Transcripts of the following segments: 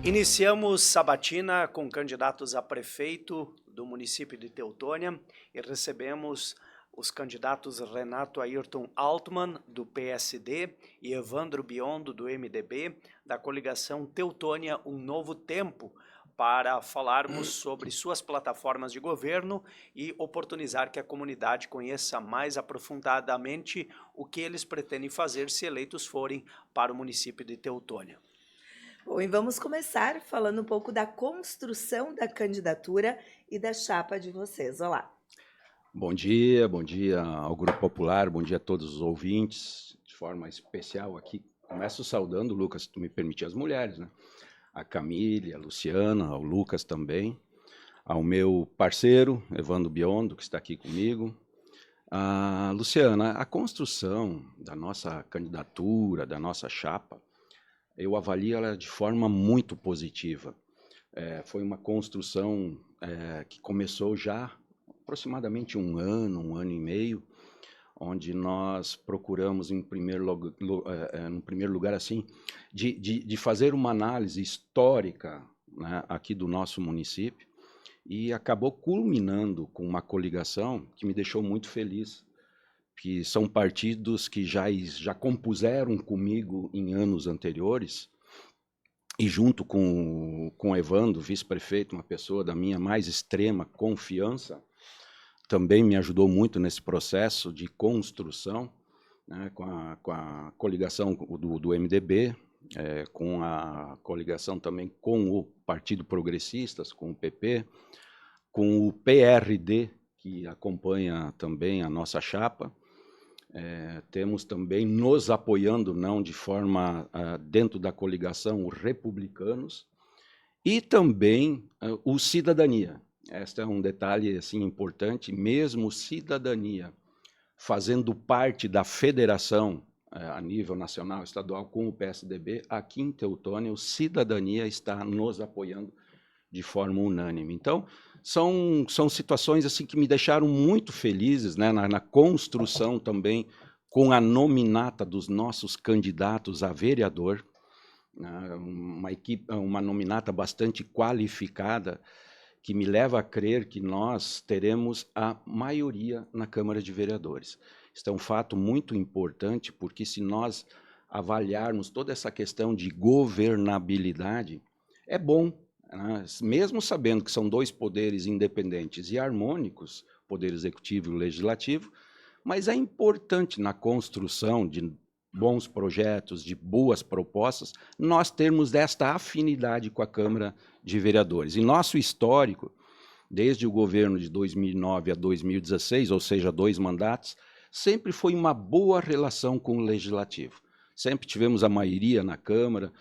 Iniciamos sabatina com candidatos a prefeito do município de Teutônia e recebemos os candidatos Renato Ayrton Altman, do PSD, e Evandro Biondo, do MDB, da coligação Teutônia Um Novo Tempo, para falarmos sobre suas plataformas de governo e oportunizar que a comunidade conheça mais aprofundadamente o que eles pretendem fazer se eleitos forem para o município de Teutônia. Bom, e vamos começar falando um pouco da construção da candidatura e da chapa de vocês. Olá. Bom dia ao Grupo Popular, bom dia a todos os ouvintes, de forma especial aqui. Começo saudando, Lucas, se tu me permitir, as mulheres, né? A Camille, a Luciana, ao Lucas também, ao meu parceiro, Evandro Biondo, que está aqui comigo. Luciana, a construção da nossa candidatura, da nossa chapa, eu avalio ela de forma muito positiva. Foi uma construção que começou já aproximadamente um ano e meio, onde nós procuramos, no primeiro lugar, assim, de fazer uma análise histórica, né, aqui do nosso município, e acabou culminando com uma coligação que me deixou muito feliz, que são partidos que já compuseram comigo em anos anteriores, e junto com o Evandro, vice-prefeito, uma pessoa da minha mais extrema confiança, também me ajudou muito nesse processo de construção, né, com a coligação do MDB, com a coligação também com o Partido Progressistas, com o PP, com o PRD, que acompanha também a nossa chapa. Temos também nos apoiando, não de forma dentro da coligação, os republicanos, e também o Cidadania. Este é um detalhe assim, importante, mesmo Cidadania fazendo parte da federação a nível nacional, estadual, com o PSDB, aqui em Teutônia, o Cidadania está nos apoiando de forma unânime. Então, são situações assim, que me deixaram muito felizes, né, na construção também, com a nominata dos nossos candidatos a vereador, uma nominata bastante qualificada, que me leva a crer que nós teremos a maioria na Câmara de Vereadores. Isso é um fato muito importante, porque se nós avaliarmos toda essa questão de governabilidade, é bom, né? Mesmo sabendo que são dois poderes independentes e harmônicos, poder executivo e o legislativo, mas é importante na construção de bons projetos, de boas propostas, nós termos esta afinidade com a Câmara de Vereadores. E nosso histórico, desde o governo de 2009 a 2016, ou seja, 2 mandatos, sempre foi uma boa relação com o Legislativo. Sempre tivemos a maioria na Câmara,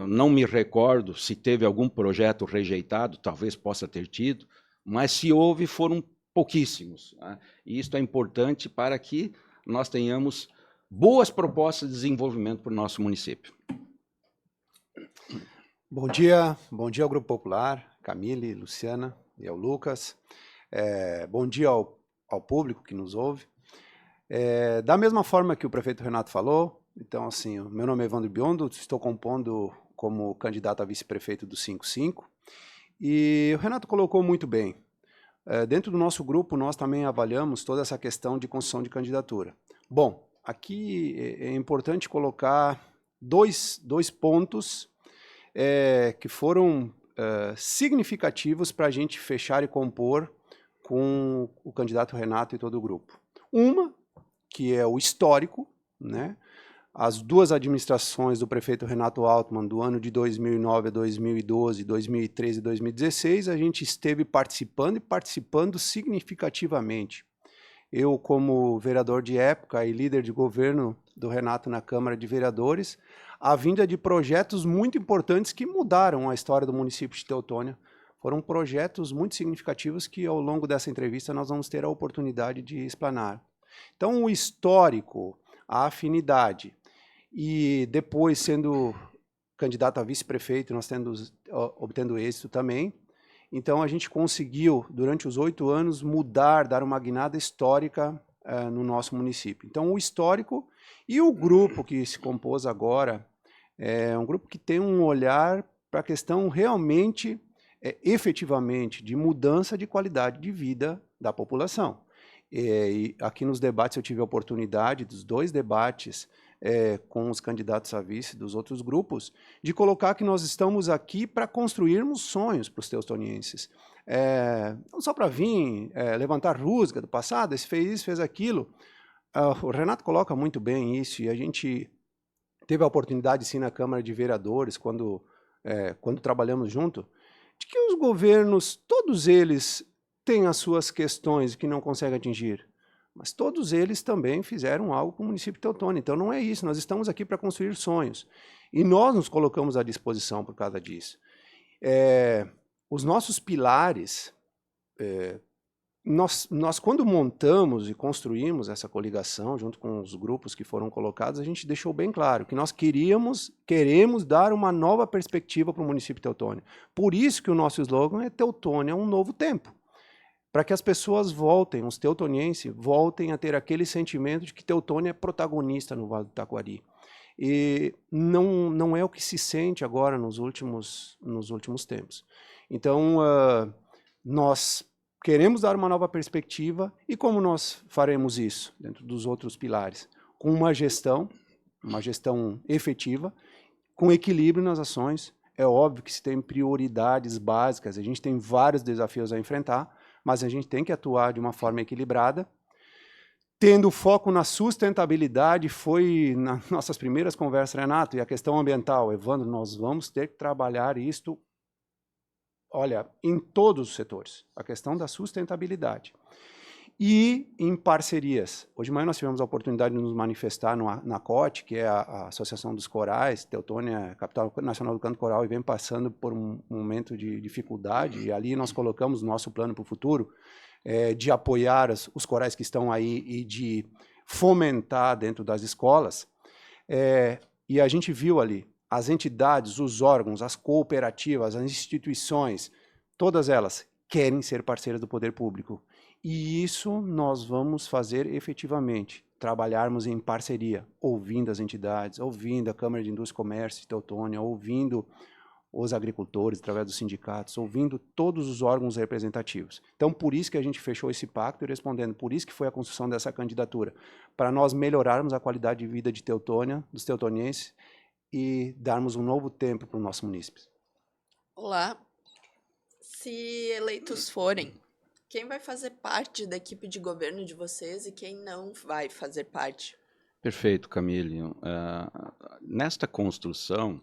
não me recordo se teve algum projeto rejeitado, talvez possa ter tido, mas se houve, foram pouquíssimos, né? E isso é importante para que nós tenhamos boas propostas de desenvolvimento para o nosso município. Bom dia ao Grupo Popular, Camille, Luciana e ao Lucas. Bom dia ao público que nos ouve. Da mesma forma que o prefeito Renato falou, então assim, o meu nome é Evandro Biondo, estou compondo como candidato a vice-prefeito do 55, e o Renato colocou muito bem. Dentro do nosso grupo, nós também avaliamos toda essa questão de construção de candidatura. Bom, aqui é importante colocar dois pontos que foram significativos para a gente fechar e compor com o candidato Renato e todo o grupo. Uma, que é o histórico, né? As duas administrações do prefeito Renato Altman, do ano de 2009 a 2012, 2013 e 2016, a gente esteve participando significativamente. Eu, como vereador de época e líder de governo do Renato na Câmara de Vereadores, a vinda de projetos muito importantes que mudaram a história do município de Teutônia. Foram projetos muito significativos que, ao longo dessa entrevista, nós vamos ter a oportunidade de explanar. Então, o histórico, a afinidade, e depois sendo candidato a vice-prefeito, nós obtendo êxito também. Então, a gente conseguiu, durante os 8 anos, dar uma guinada histórica no nosso município. Então, o histórico e o grupo que se compôs agora é um grupo que tem um olhar para a questão realmente, efetivamente, de mudança de qualidade de vida da população. E aqui nos debates eu tive a oportunidade, dos 2 debates com os candidatos a vice dos outros grupos, de colocar que nós estamos aqui para construirmos sonhos para os teutonienses. Não só para vir levantar rusga do passado, esse fez isso, fez aquilo. O Renato coloca muito bem isso, e a gente teve a oportunidade, sim, na Câmara de Vereadores, quando trabalhamos junto, de que os governos, todos eles, têm as suas questões que não conseguem atingir, mas todos eles também fizeram algo com o município de Teutônia. Então não é isso, nós estamos aqui para construir sonhos. E nós nos colocamos à disposição por causa disso. Os nossos pilares, nós quando montamos e construímos essa coligação, junto com os grupos que foram colocados, a gente deixou bem claro que nós queremos dar uma nova perspectiva para o município de Teutônia. Por isso que o nosso slogan é Teutônia, um novo tempo. Para que as pessoas voltem, os teutonienses, voltem a ter aquele sentimento de que Teutônia é protagonista no Vale do Taquari. E não é o que se sente agora nos últimos tempos. Então, nós queremos dar uma nova perspectiva, e como nós faremos isso dentro dos outros pilares? Com uma gestão efetiva, com equilíbrio nas ações. É óbvio que se tem prioridades básicas, a gente tem vários desafios a enfrentar, mas a gente tem que atuar de uma forma equilibrada, tendo foco na sustentabilidade. Foi nas nossas primeiras conversas, Renato, e a questão ambiental. Evandro, nós vamos ter que trabalhar isto, olha, em todos os setores, a questão da sustentabilidade. E em parcerias. Hoje de manhã nós tivemos a oportunidade de nos manifestar na COT, que é a Associação dos Corais. Teutônia, capital nacional do canto coral, e vem passando por um momento de dificuldade, e ali nós colocamos o nosso plano para o futuro, de apoiar os corais que estão aí e de fomentar dentro das escolas. E a gente viu ali as entidades, os órgãos, as cooperativas, as instituições, todas elas querem ser parceiras do poder público. E isso nós vamos fazer efetivamente, trabalharmos em parceria, ouvindo as entidades, ouvindo a Câmara de Indústria e Comércio de Teutônia, ouvindo os agricultores através dos sindicatos, ouvindo todos os órgãos representativos. Então, por isso que a gente fechou esse pacto, e respondendo, por isso que foi a construção dessa candidatura, para nós melhorarmos a qualidade de vida de Teutônia, dos teutonienses, e darmos um novo tempo para o nosso município. Olá, se eleitos forem, quem vai fazer parte da equipe de governo de vocês e quem não vai fazer parte? Perfeito, Camille. Nesta construção,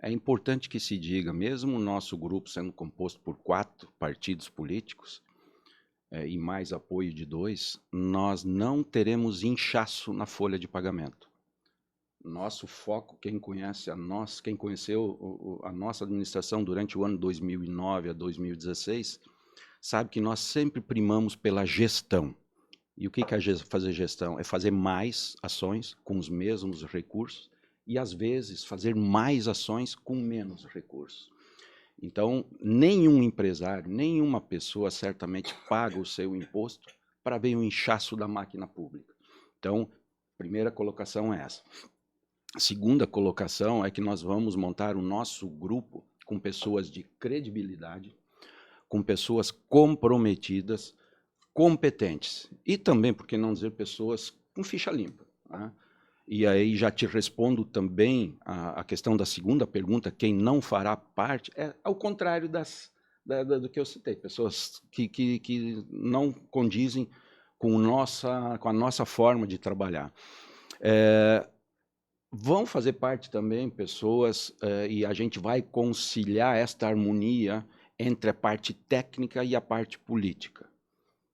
é importante que se diga, mesmo o nosso grupo sendo composto por 4 partidos políticos, e mais apoio de 2, nós não teremos inchaço na folha de pagamento. Nosso foco, quem conheceu a nossa administração durante o ano 2009 a 2016, sabe que nós sempre primamos pela gestão. E o que é fazer gestão? É fazer mais ações com os mesmos recursos e, às vezes, fazer mais ações com menos recursos. Então, nenhum empresário, nenhuma pessoa certamente paga o seu imposto para ver o inchaço da máquina pública. Então, primeira colocação é essa. A segunda colocação é que nós vamos montar o nosso grupo com pessoas de credibilidade, com pessoas comprometidas, competentes e também, por que não dizer, pessoas com ficha limpa, né? E aí já te respondo também a questão da segunda pergunta, quem não fará parte, é ao contrário do que eu citei, pessoas que não condizem com a nossa forma de trabalhar. Vão fazer parte também pessoas, e a gente vai conciliar esta harmonia entre a parte técnica e a parte política.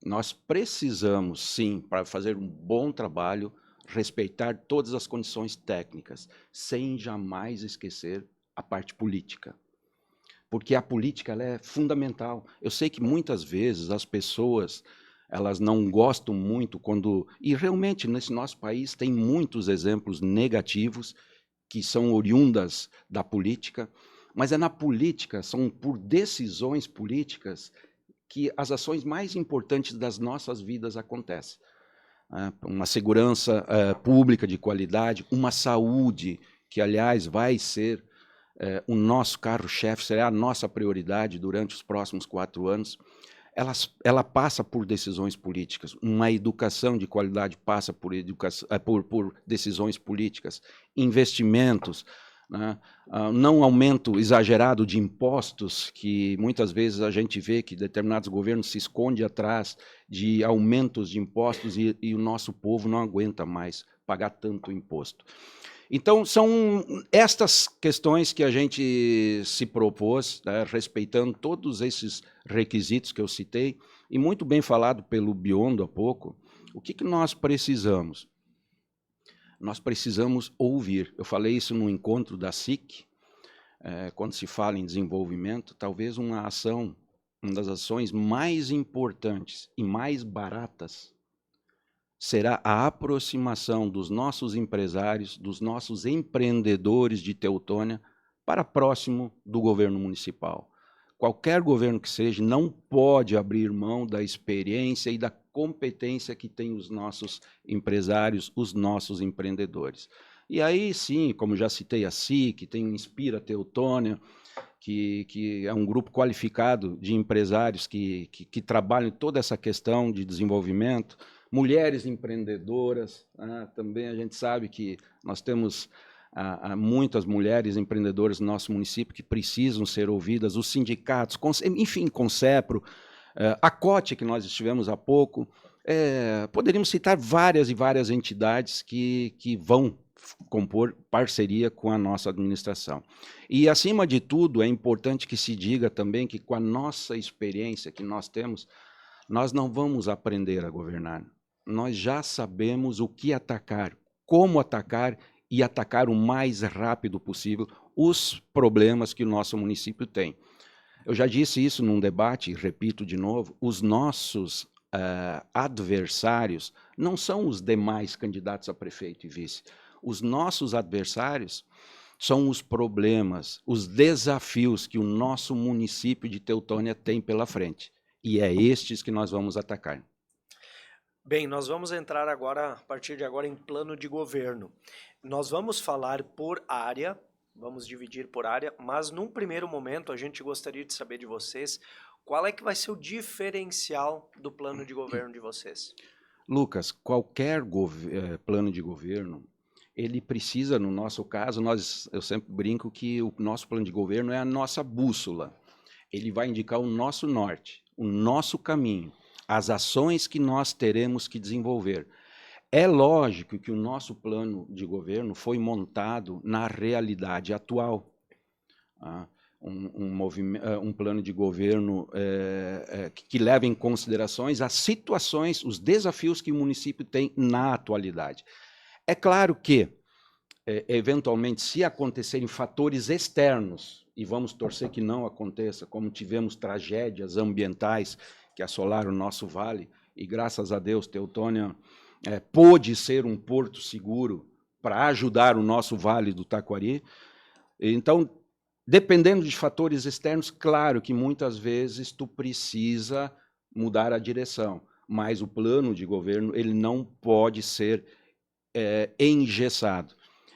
Nós precisamos, sim, para fazer um bom trabalho, respeitar todas as condições técnicas, sem jamais esquecer a parte política. Porque a política ela é fundamental. Eu sei que muitas vezes as pessoas elas não gostam muito quando... E realmente, nesse nosso país, tem muitos exemplos negativos que são oriundas da política, mas é na política, são por decisões políticas que as ações mais importantes das nossas vidas acontecem. Uma segurança pública de qualidade, uma saúde que, aliás, vai ser o nosso carro-chefe, será a nossa prioridade durante os próximos 4 anos, ela passa por decisões políticas. Uma educação de qualidade passa por decisões políticas, investimentos, né? Não aumento exagerado de impostos, que muitas vezes a gente vê que determinados governos se escondem atrás de aumentos de impostos e o nosso povo não aguenta mais pagar tanto imposto. Então, são estas questões que a gente se propôs, né, respeitando todos esses requisitos que eu citei, e muito bem falado pelo Biondo há pouco. O que nós precisamos? Nós precisamos ouvir. Eu falei isso no encontro da SIC, quando se fala em desenvolvimento, talvez uma das ações mais importantes e mais baratas será a aproximação dos nossos empresários, dos nossos empreendedores de Teutônia para próximo do governo municipal. Qualquer governo que seja não pode abrir mão da experiência e da competência que têm os nossos empresários, os nossos empreendedores. E aí sim, como já citei a SIC, tem o Inspira Teutônia, que é um grupo qualificado de empresários que trabalham em toda essa questão de desenvolvimento, mulheres empreendedoras, também a gente sabe que nós temos muitas mulheres empreendedoras no nosso município que precisam ser ouvidas, os sindicatos, enfim, Concepro, a COTE, que nós estivemos há pouco, poderíamos citar várias e várias entidades que vão compor parceria com a nossa administração. E, acima de tudo, é importante que se diga também que, com a nossa experiência que nós temos, nós não vamos aprender a governar. Nós já sabemos o que atacar, como atacar e atacar o mais rápido possível os problemas que o nosso município tem. Eu já disse isso num debate, e repito de novo, os nossos adversários não são os demais candidatos a prefeito e vice. Os nossos adversários são os problemas, os desafios que o nosso município de Teutônia tem pela frente. E é estes que nós vamos atacar. Bem, nós vamos entrar agora, a partir de agora, em plano de governo. Nós vamos falar por área, vamos dividir por área, mas num primeiro momento a gente gostaria de saber de vocês qual é que vai ser o diferencial do plano de governo de vocês. Lucas, qualquer plano de governo, ele precisa, no nosso caso, eu sempre brinco que o nosso plano de governo é a nossa bússola. Ele vai indicar o nosso norte, o nosso caminho, as ações que nós teremos que desenvolver. É lógico que o nosso plano de governo foi montado na realidade atual. Um plano de governo que leva em considerações as situações, os desafios que o município tem na atualidade. É claro que, eventualmente, se acontecerem fatores externos, e vamos torcer que não aconteça, como tivemos tragédias ambientais que assolaram o nosso vale, e graças a Deus, Teutônia pôde ser um porto seguro para ajudar o nosso vale do Taquari. Então, dependendo de fatores externos, claro que muitas vezes tu precisa mudar a direção, mas o plano de governo ele não pode ser engessado.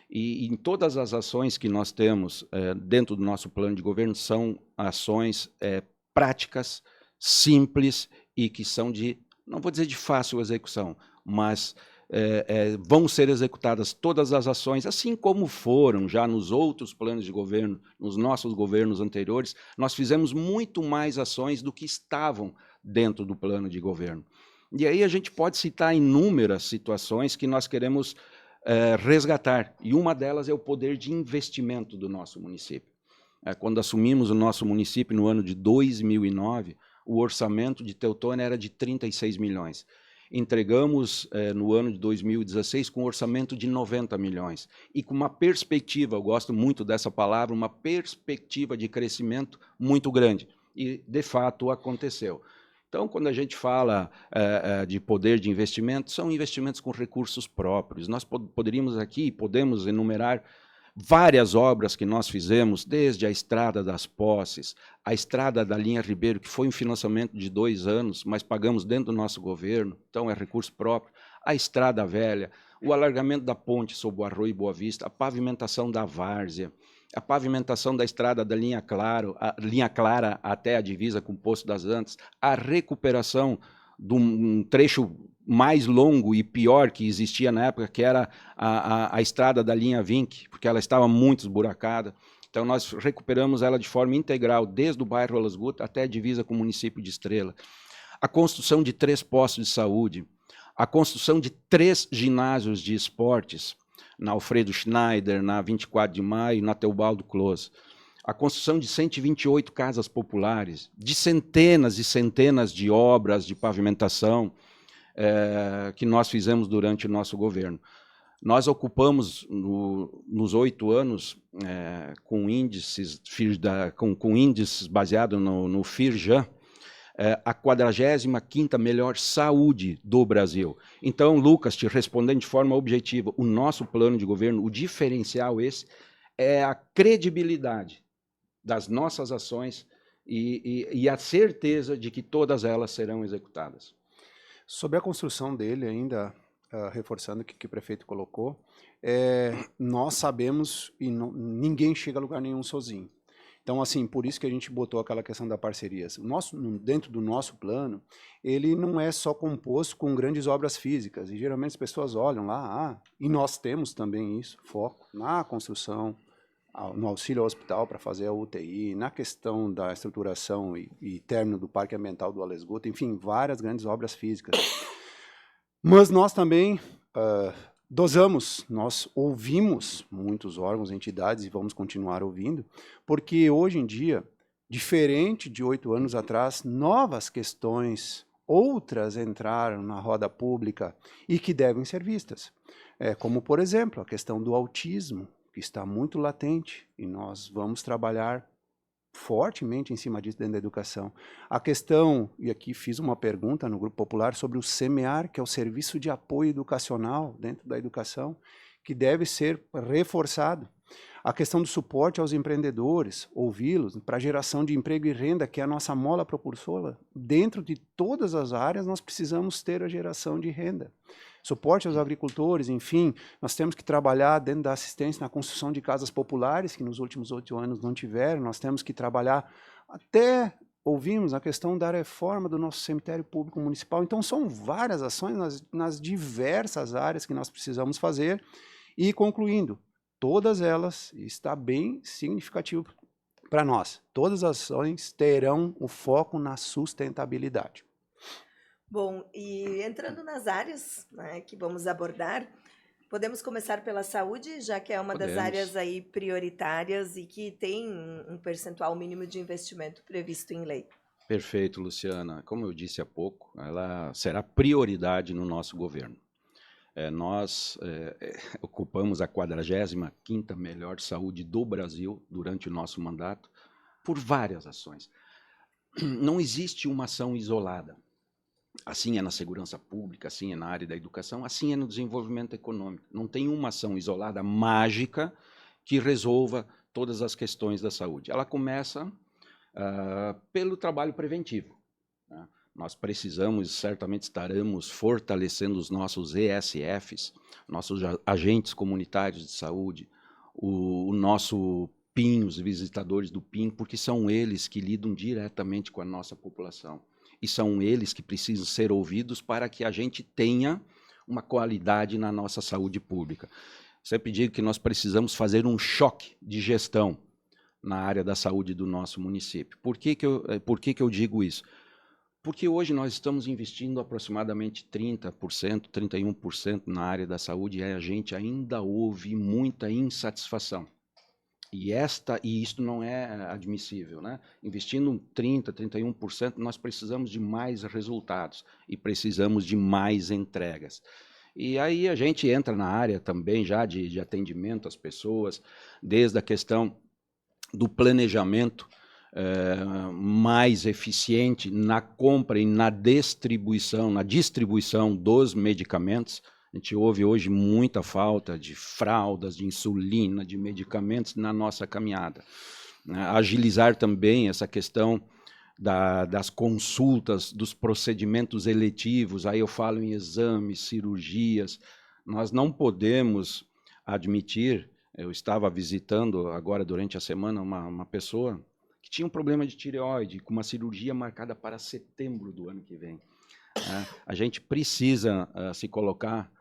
E em todas as ações que nós temos dentro do nosso plano de governo são ações práticas, simples e que são não vou dizer de fácil execução, mas vão ser executadas todas as ações, assim como foram já nos outros planos de governo, nos nossos governos anteriores, nós fizemos muito mais ações do que estavam dentro do plano de governo. E aí a gente pode citar inúmeras situações que nós queremos resgatar, e uma delas é o poder de investimento do nosso município. Quando assumimos o nosso município no ano de 2009, o orçamento de Teutônia era de 36 milhões. Entregamos no ano de 2016 com um orçamento de 90 milhões e com uma perspectiva, eu gosto muito dessa palavra, uma perspectiva de crescimento muito grande. E, de fato, aconteceu. Então, quando a gente fala de poder de investimento, são investimentos com recursos próprios. Nós podemos enumerar várias obras que nós fizemos, desde a Estrada das Posses, a Estrada da Linha Ribeiro, que foi um financiamento de 2 anos, mas pagamos dentro do nosso governo, então é recurso próprio, a Estrada Velha, o alargamento da ponte sobre o Arroio Boa Vista, a pavimentação da Várzea, a pavimentação da estrada da linha Clara até a divisa com o Poço das Antas, a recuperação de um trecho mais longo e pior que existia na época, que era a estrada da linha Vinck, porque ela estava muito esburacada. Então, nós recuperamos ela de forma integral, desde o bairro Alasguta até a divisa com o município de Estrela. A construção de 3 postos de saúde, a construção de 3 ginásios de esportes, na Alfredo Schneider, na 24 de Maio, na Teobaldo Close. A construção de 128 casas populares, de centenas e centenas de obras de pavimentação que nós fizemos durante o nosso governo. Nós ocupamos, nos 8 anos, com índices baseados no Firjan, a 45ª melhor saúde do Brasil. Então, Lucas, te respondendo de forma objetiva, o nosso plano de governo, o diferencial é a credibilidade das nossas ações e a certeza de que todas elas serão executadas. Sobre a construção dele ainda, reforçando o que o prefeito colocou, nós sabemos e ninguém chega a lugar nenhum sozinho. Então, assim, por isso que a gente botou aquela questão da parceria. Dentro do nosso plano, ele não é só composto com grandes obras físicas, e geralmente as pessoas olham lá, e nós temos também isso, foco na construção, no auxílio ao hospital para fazer a UTI, na questão da estruturação e término do Parque Ambiental do Alasguta, enfim, várias grandes obras físicas. Mas nós também dosamos, nós ouvimos muitos órgãos, entidades, e vamos continuar ouvindo, porque hoje em dia, diferente de 8 anos atrás, novas questões, outras entraram na roda pública e que devem ser vistas. Como, por exemplo, a questão do autismo, que está muito latente, e nós vamos trabalhar fortemente em cima disso dentro da educação. A questão, e aqui fiz uma pergunta no Grupo Popular sobre o SEMEAR, que é o Serviço de Apoio Educacional dentro da educação, que deve ser reforçado. A questão do suporte aos empreendedores, ouvi-los, para a geração de emprego e renda, que é a nossa mola propulsora. Dentro de todas as áreas, nós precisamos ter a geração de renda. Suporte aos agricultores, enfim, nós temos que trabalhar dentro da assistência na construção de casas populares, que nos últimos 8 anos não tiveram, nós temos que trabalhar até, ouvimos, a questão da reforma do nosso cemitério público municipal. Então, são várias ações nas diversas áreas que nós precisamos fazer. E, concluindo, todas elas, está bem significativo para nós, todas as ações terão o foco na sustentabilidade. Bom, e entrando nas áreas, né, que vamos abordar, podemos começar pela saúde, já que é uma das áreas aí prioritárias e que tem um percentual mínimo de investimento previsto em lei. Perfeito, Luciana. Como eu disse há pouco, ela será prioridade no nosso governo. Nós ocupamos a 45ª melhor saúde do Brasil durante o nosso mandato por várias ações. Não existe uma ação isolada. Assim é na segurança pública, assim é na área da educação, assim é no desenvolvimento econômico. Não tem uma ação isolada mágica que resolva todas as questões da saúde. Ela começa pelo trabalho preventivo, né? Nós precisamos, certamente estaremos fortalecendo os nossos ESFs, nossos agentes comunitários de saúde, o nosso PIN, os visitadores do PIN, porque são eles que lidam diretamente com a nossa população. E são eles que precisam ser ouvidos para que a gente tenha uma qualidade na nossa saúde pública. Sempre digo que nós precisamos fazer um choque de gestão na área da saúde do nosso município. Por que que eu digo isso? Porque hoje nós estamos investindo aproximadamente 30%, 31% na área da saúde e a gente ainda ouve muita insatisfação. E isso não é admissível, né? Investindo 30%, 31%, nós precisamos de mais resultados e precisamos de mais entregas. E aí a gente entra na área também já de atendimento às pessoas, desde a questão do planejamento mais eficiente na compra e na distribuição dos medicamentos. A gente ouve hoje muita falta de fraldas, de insulina, de medicamentos na nossa caminhada. Agilizar também essa questão das consultas, dos procedimentos eletivos, aí eu falo em exames, cirurgias. Nós não podemos admitir Eu estava visitando agora durante a semana uma pessoa que tinha um problema de tireoide, com uma cirurgia marcada para setembro do ano que vem. A gente precisa se colocar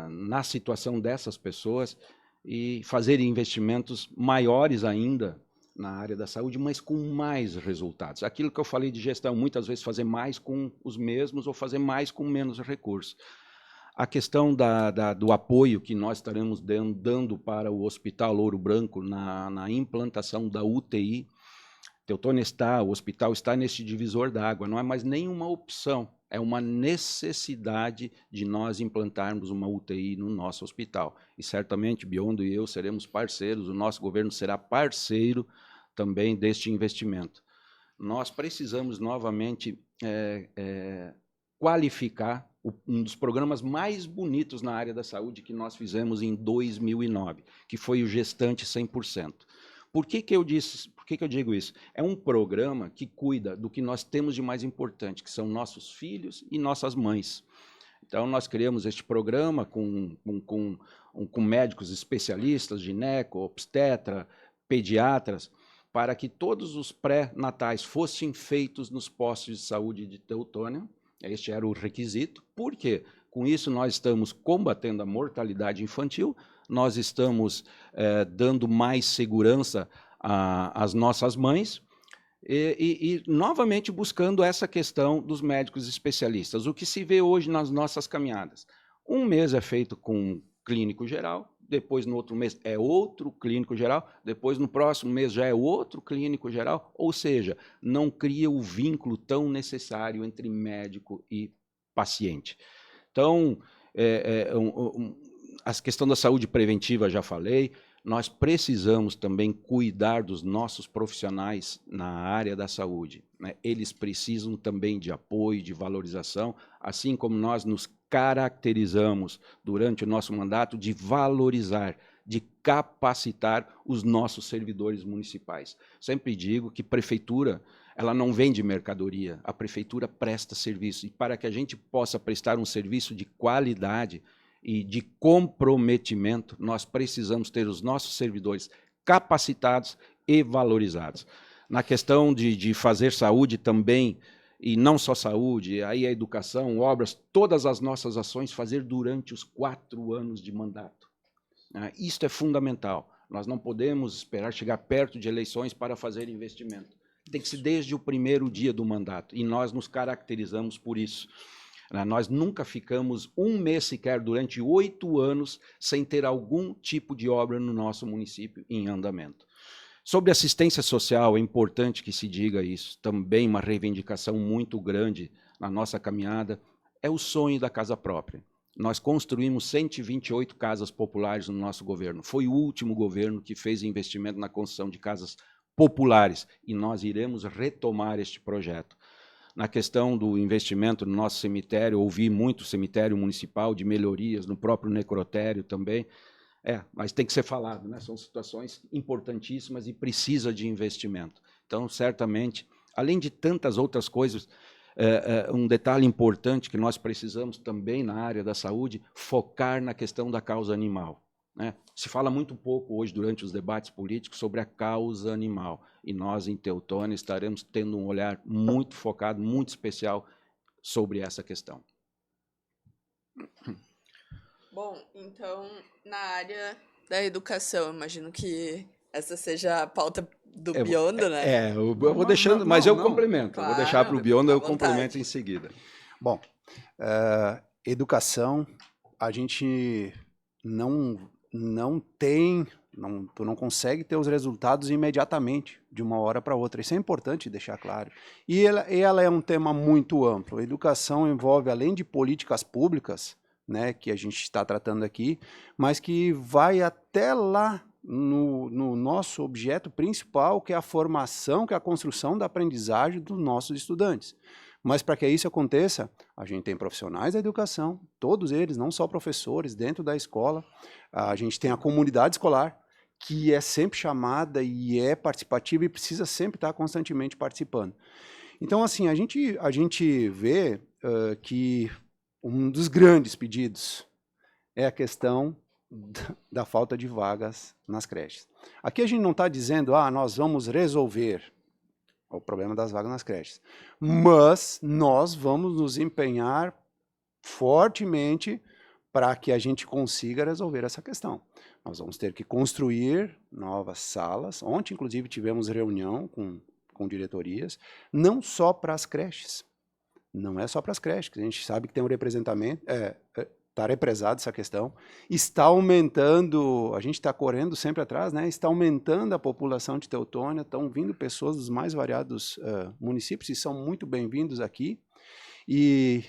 na situação dessas pessoas e fazer investimentos maiores ainda na área da saúde, mas com mais resultados. Aquilo que eu falei de gestão, muitas vezes fazer mais com os mesmos ou fazer mais com menos recursos. A questão do apoio que nós estaremos dando para o Hospital Ouro Branco na implantação da UTI, Teutônia o hospital está nesse divisor d'água, não é mais nenhuma opção, é uma necessidade de nós implantarmos uma UTI no nosso hospital. E certamente Biondo e eu seremos parceiros, o nosso governo será parceiro também deste investimento. Nós precisamos novamente qualificar um dos programas mais bonitos na área da saúde que nós fizemos em 2009, que foi o Gestante 100%. Por que eu digo isso? É um programa que cuida do que nós temos de mais importante, que são nossos filhos e nossas mães. Então, nós criamos este programa com médicos especialistas, gineco, obstetra, pediatras, para que todos os pré-natais fossem feitos nos postos de saúde de Teutônia. Este era o requisito. Por quê? Com isso, nós estamos combatendo a mortalidade infantil, nós estamos dando mais segurança às nossas mães e, novamente, buscando essa questão dos médicos especialistas. O que se vê hoje nas nossas caminhadas? Um mês é feito com clínico geral, depois no outro mês é outro clínico geral, depois no próximo mês já é outro clínico geral, ou seja, não cria o vínculo tão necessário entre médico e paciente. Então, a questão da saúde preventiva, já falei, nós precisamos também cuidar dos nossos profissionais na área da saúde, né? Eles precisam também de apoio, de valorização, assim como nós nos caracterizamos durante o nosso mandato de valorizar, de capacitar os nossos servidores municipais. Sempre digo que prefeitura, ela não vende mercadoria, a prefeitura presta serviço. E para que a gente possa prestar um serviço de qualidade e de comprometimento, nós precisamos ter os nossos servidores capacitados e valorizados. Na questão de fazer saúde também, e não só saúde, aí a educação, obras, todas as nossas ações fazer durante os 4 anos de mandato. Isto é fundamental. Nós não podemos esperar chegar perto de eleições para fazer investimento. Tem que ser desde o primeiro dia do mandato, e nós nos caracterizamos por isso. Nós nunca ficamos um mês sequer durante 8 anos sem ter algum tipo de obra no nosso município em andamento. Sobre assistência social, é importante que se diga isso, também uma reivindicação muito grande na nossa caminhada, é o sonho da casa própria. Nós construímos 128 casas populares no nosso governo. Foi o último governo que fez investimento na construção de casas populares e nós iremos retomar este projeto. Na questão do investimento no nosso cemitério, ouvi muito cemitério municipal de melhorias, no próprio necrotério também. Mas tem que ser falado, né? São situações importantíssimas e precisa de investimento. Então, certamente, além de tantas outras coisas, um detalhe importante que nós precisamos também na área da saúde, focar na questão da causa animal, né? Se fala muito pouco hoje, durante os debates políticos, sobre a causa animal. E nós, em Teutônia, estaremos tendo um olhar muito focado, muito especial sobre essa questão. Bom, então, na área da educação, imagino que essa seja a pauta do Biondo, né? Eu vou deixando, mas eu complemento. Claro, eu vou deixar para o Biondo, eu vontade. complemento em seguida. Bom, educação, a gente tu não consegue ter os resultados imediatamente, de uma hora para outra. Isso é importante deixar claro. E ela é um tema muito amplo. A educação envolve, além de políticas públicas, né, que a gente está tratando aqui, mas que vai até lá no nosso objeto principal, que é a formação, que é a construção da aprendizagem dos nossos estudantes. Mas para que isso aconteça, a gente tem profissionais da educação, todos eles, não só professores, dentro da escola. A gente tem a comunidade escolar, que é sempre chamada e é participativa e precisa sempre estar constantemente participando. Então, assim, a gente vê que um dos grandes pedidos é a questão da falta de vagas nas creches. Aqui a gente não está dizendo, nós vamos resolver o problema das vagas nas creches, mas nós vamos nos empenhar fortemente para que a gente consiga resolver essa questão. Nós vamos ter que construir novas salas. Ontem, inclusive, tivemos reunião com diretorias, não só para as creches. Não é só para as creches, que a gente sabe que tem um representamento, está represada essa questão, está aumentando, a gente está correndo sempre atrás, né? Está aumentando a população de Teutônia, estão vindo pessoas dos mais variados municípios e são muito bem-vindos aqui. E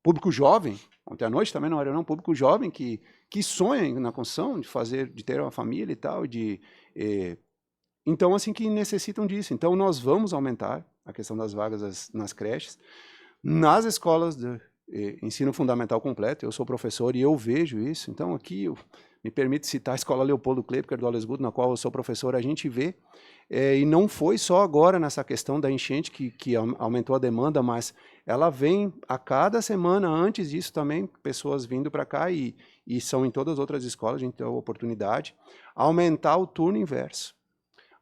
público jovem, ontem à noite também não era não, público jovem que sonha na construção, de ter uma família e tal, então assim que necessitam disso. Então nós vamos aumentar a questão das vagas nas creches, nas escolas de ensino fundamental completo. Eu sou professor e eu vejo isso. Então aqui me permite citar a Escola Leopoldo Klepker do Alesgudo, na qual eu sou professor, a gente vê, e não foi só agora nessa questão da enchente que aumentou a demanda, mas ela vem a cada semana, antes disso também, pessoas vindo para cá e são em todas as outras escolas, a gente tem a oportunidade, aumentar o turno inverso.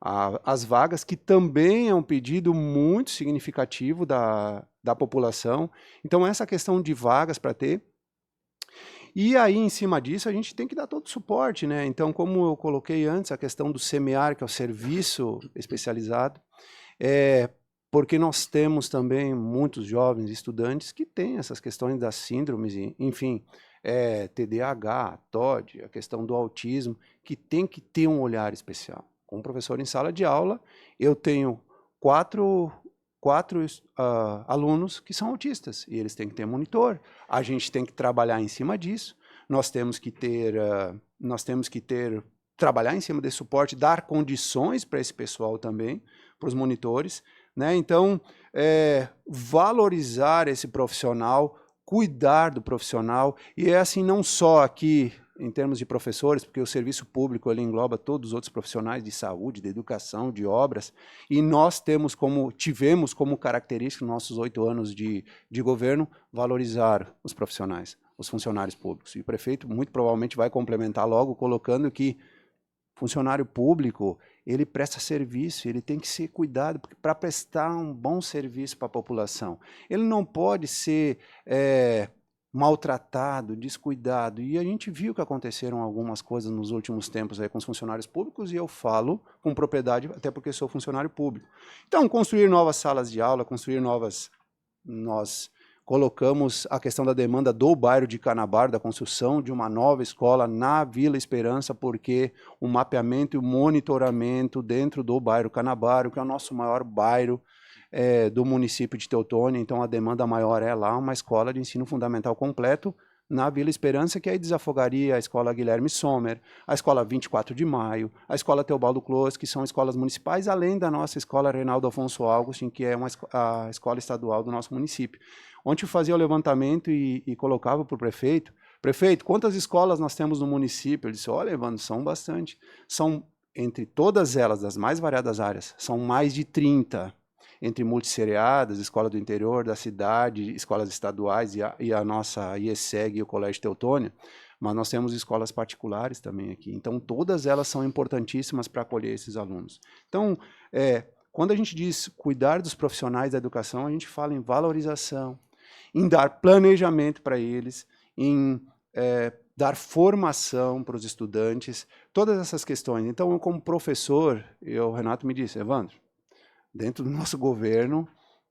As vagas, que também é um pedido muito significativo da população. Então, essa questão de vagas para ter. E aí, em cima disso, a gente tem que dar todo o suporte, né? Então, como eu coloquei antes, a questão do SEMEAR, que é o serviço especializado, porque nós temos também muitos jovens estudantes que têm essas questões das síndromes, enfim, TDAH, TOD, a questão do autismo, que tem que ter um olhar especial. Como professor em sala de aula, eu tenho quatro alunos que são autistas, e eles têm que ter monitor. A gente tem que trabalhar em cima disso. Nós temos que trabalhar em cima desse suporte, dar condições para esse pessoal também, para os monitores, né? Então, valorizar esse profissional, cuidar do profissional, e é assim não só aqui em termos de professores, porque o serviço público ele engloba todos os outros profissionais de saúde, de educação, de obras, e nós tivemos como característica, nos nossos 8 anos de governo, valorizar os profissionais, os funcionários públicos. E o prefeito muito provavelmente vai complementar logo, colocando que funcionário público, ele presta serviço, ele tem que ser cuidado para prestar um bom serviço para a população. Ele não pode ser maltratado, descuidado, e a gente viu que aconteceram algumas coisas nos últimos tempos aí com os funcionários públicos, e eu falo com propriedade, até porque sou funcionário público. Então, construir novas salas de aula, nós colocamos a questão da demanda do bairro de Canabar, da construção de uma nova escola na Vila Esperança, porque o mapeamento e o monitoramento dentro do bairro Canabar, que é o nosso maior bairro, do município de Teutônia, então a demanda maior é lá, uma escola de ensino fundamental completo na Vila Esperança, que aí desafogaria a escola Guilherme Sommer, a escola 24 de Maio, a escola Teobaldo Close, que são escolas municipais, além da nossa escola Reinaldo Afonso Augustin, que é a escola estadual do nosso município. Ontem eu fazia o levantamento e colocava para o prefeito, quantas escolas nós temos no município? Ele disse, olha, Evandro, são bastante. São, entre todas elas, das mais variadas áreas, são mais de 30, entre multisseriadas, escola do interior da cidade, escolas estaduais e a nossa IESEG e o Colégio Teutônia, mas nós temos escolas particulares também aqui. Então, todas elas são importantíssimas para acolher esses alunos. Então, quando a gente diz cuidar dos profissionais da educação, a gente fala em valorização, em dar planejamento para eles, em dar formação para os estudantes, todas essas questões. Então, eu como professor, o Renato me disse, Evandro, dentro do nosso governo,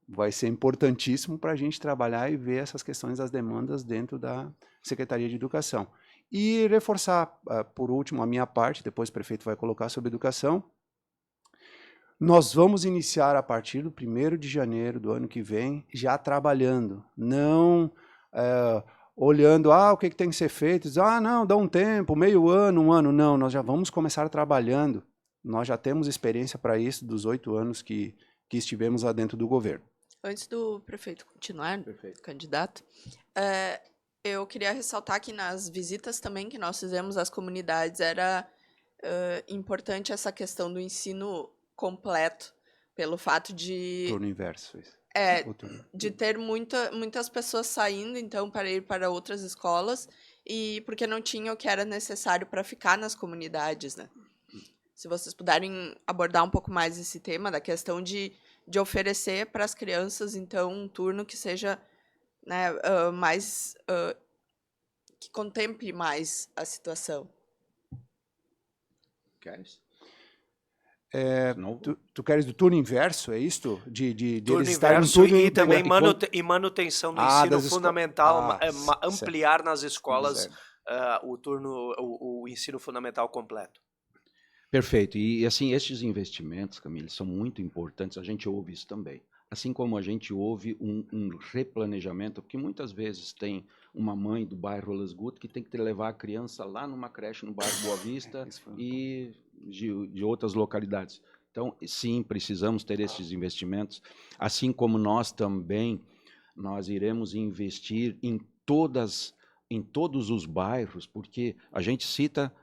vai ser importantíssimo para a gente trabalhar e ver essas questões das demandas dentro da Secretaria de Educação. E reforçar, por último, a minha parte, depois o prefeito vai colocar sobre educação. Nós vamos iniciar a partir do 1º de janeiro do ano que vem, já trabalhando, não olhando, o que tem que ser feito, não, dá um tempo, meio ano, um ano, não, nós já vamos começar trabalhando. Nós já temos experiência para isso dos 8 anos que estivemos lá dentro do governo. Antes do prefeito continuar, candidato, eu queria ressaltar que nas visitas também que nós fizemos às comunidades era importante essa questão do ensino completo, pelo fato de... Turno inverso. De ter muitas pessoas saindo, então, para ir para outras escolas, e porque não tinha o que era necessário para ficar nas comunidades, né? Se vocês puderem abordar um pouco mais esse tema da questão de oferecer para as crianças, então, um turno que seja, né, mais... que contemple mais a situação. Queres? Tu queres do turno inverso, é isto? Turno eles estarem no inverso turno e também e manutenção do Ah, ensino das fundamental, certo. ampliar nas escolas Certo. o ensino fundamental completo. Perfeito. E assim, estes investimentos, Camille, são muito importantes. A gente ouve isso também. Assim como a gente ouve um replanejamento, porque muitas vezes tem uma mãe do bairro Lasgut que tem que levar a criança lá numa creche no bairro Boa Vista e de outras localidades. Então, sim, precisamos ter esses investimentos, assim como nós também, nós iremos investir em todos os bairros, porque a gente cita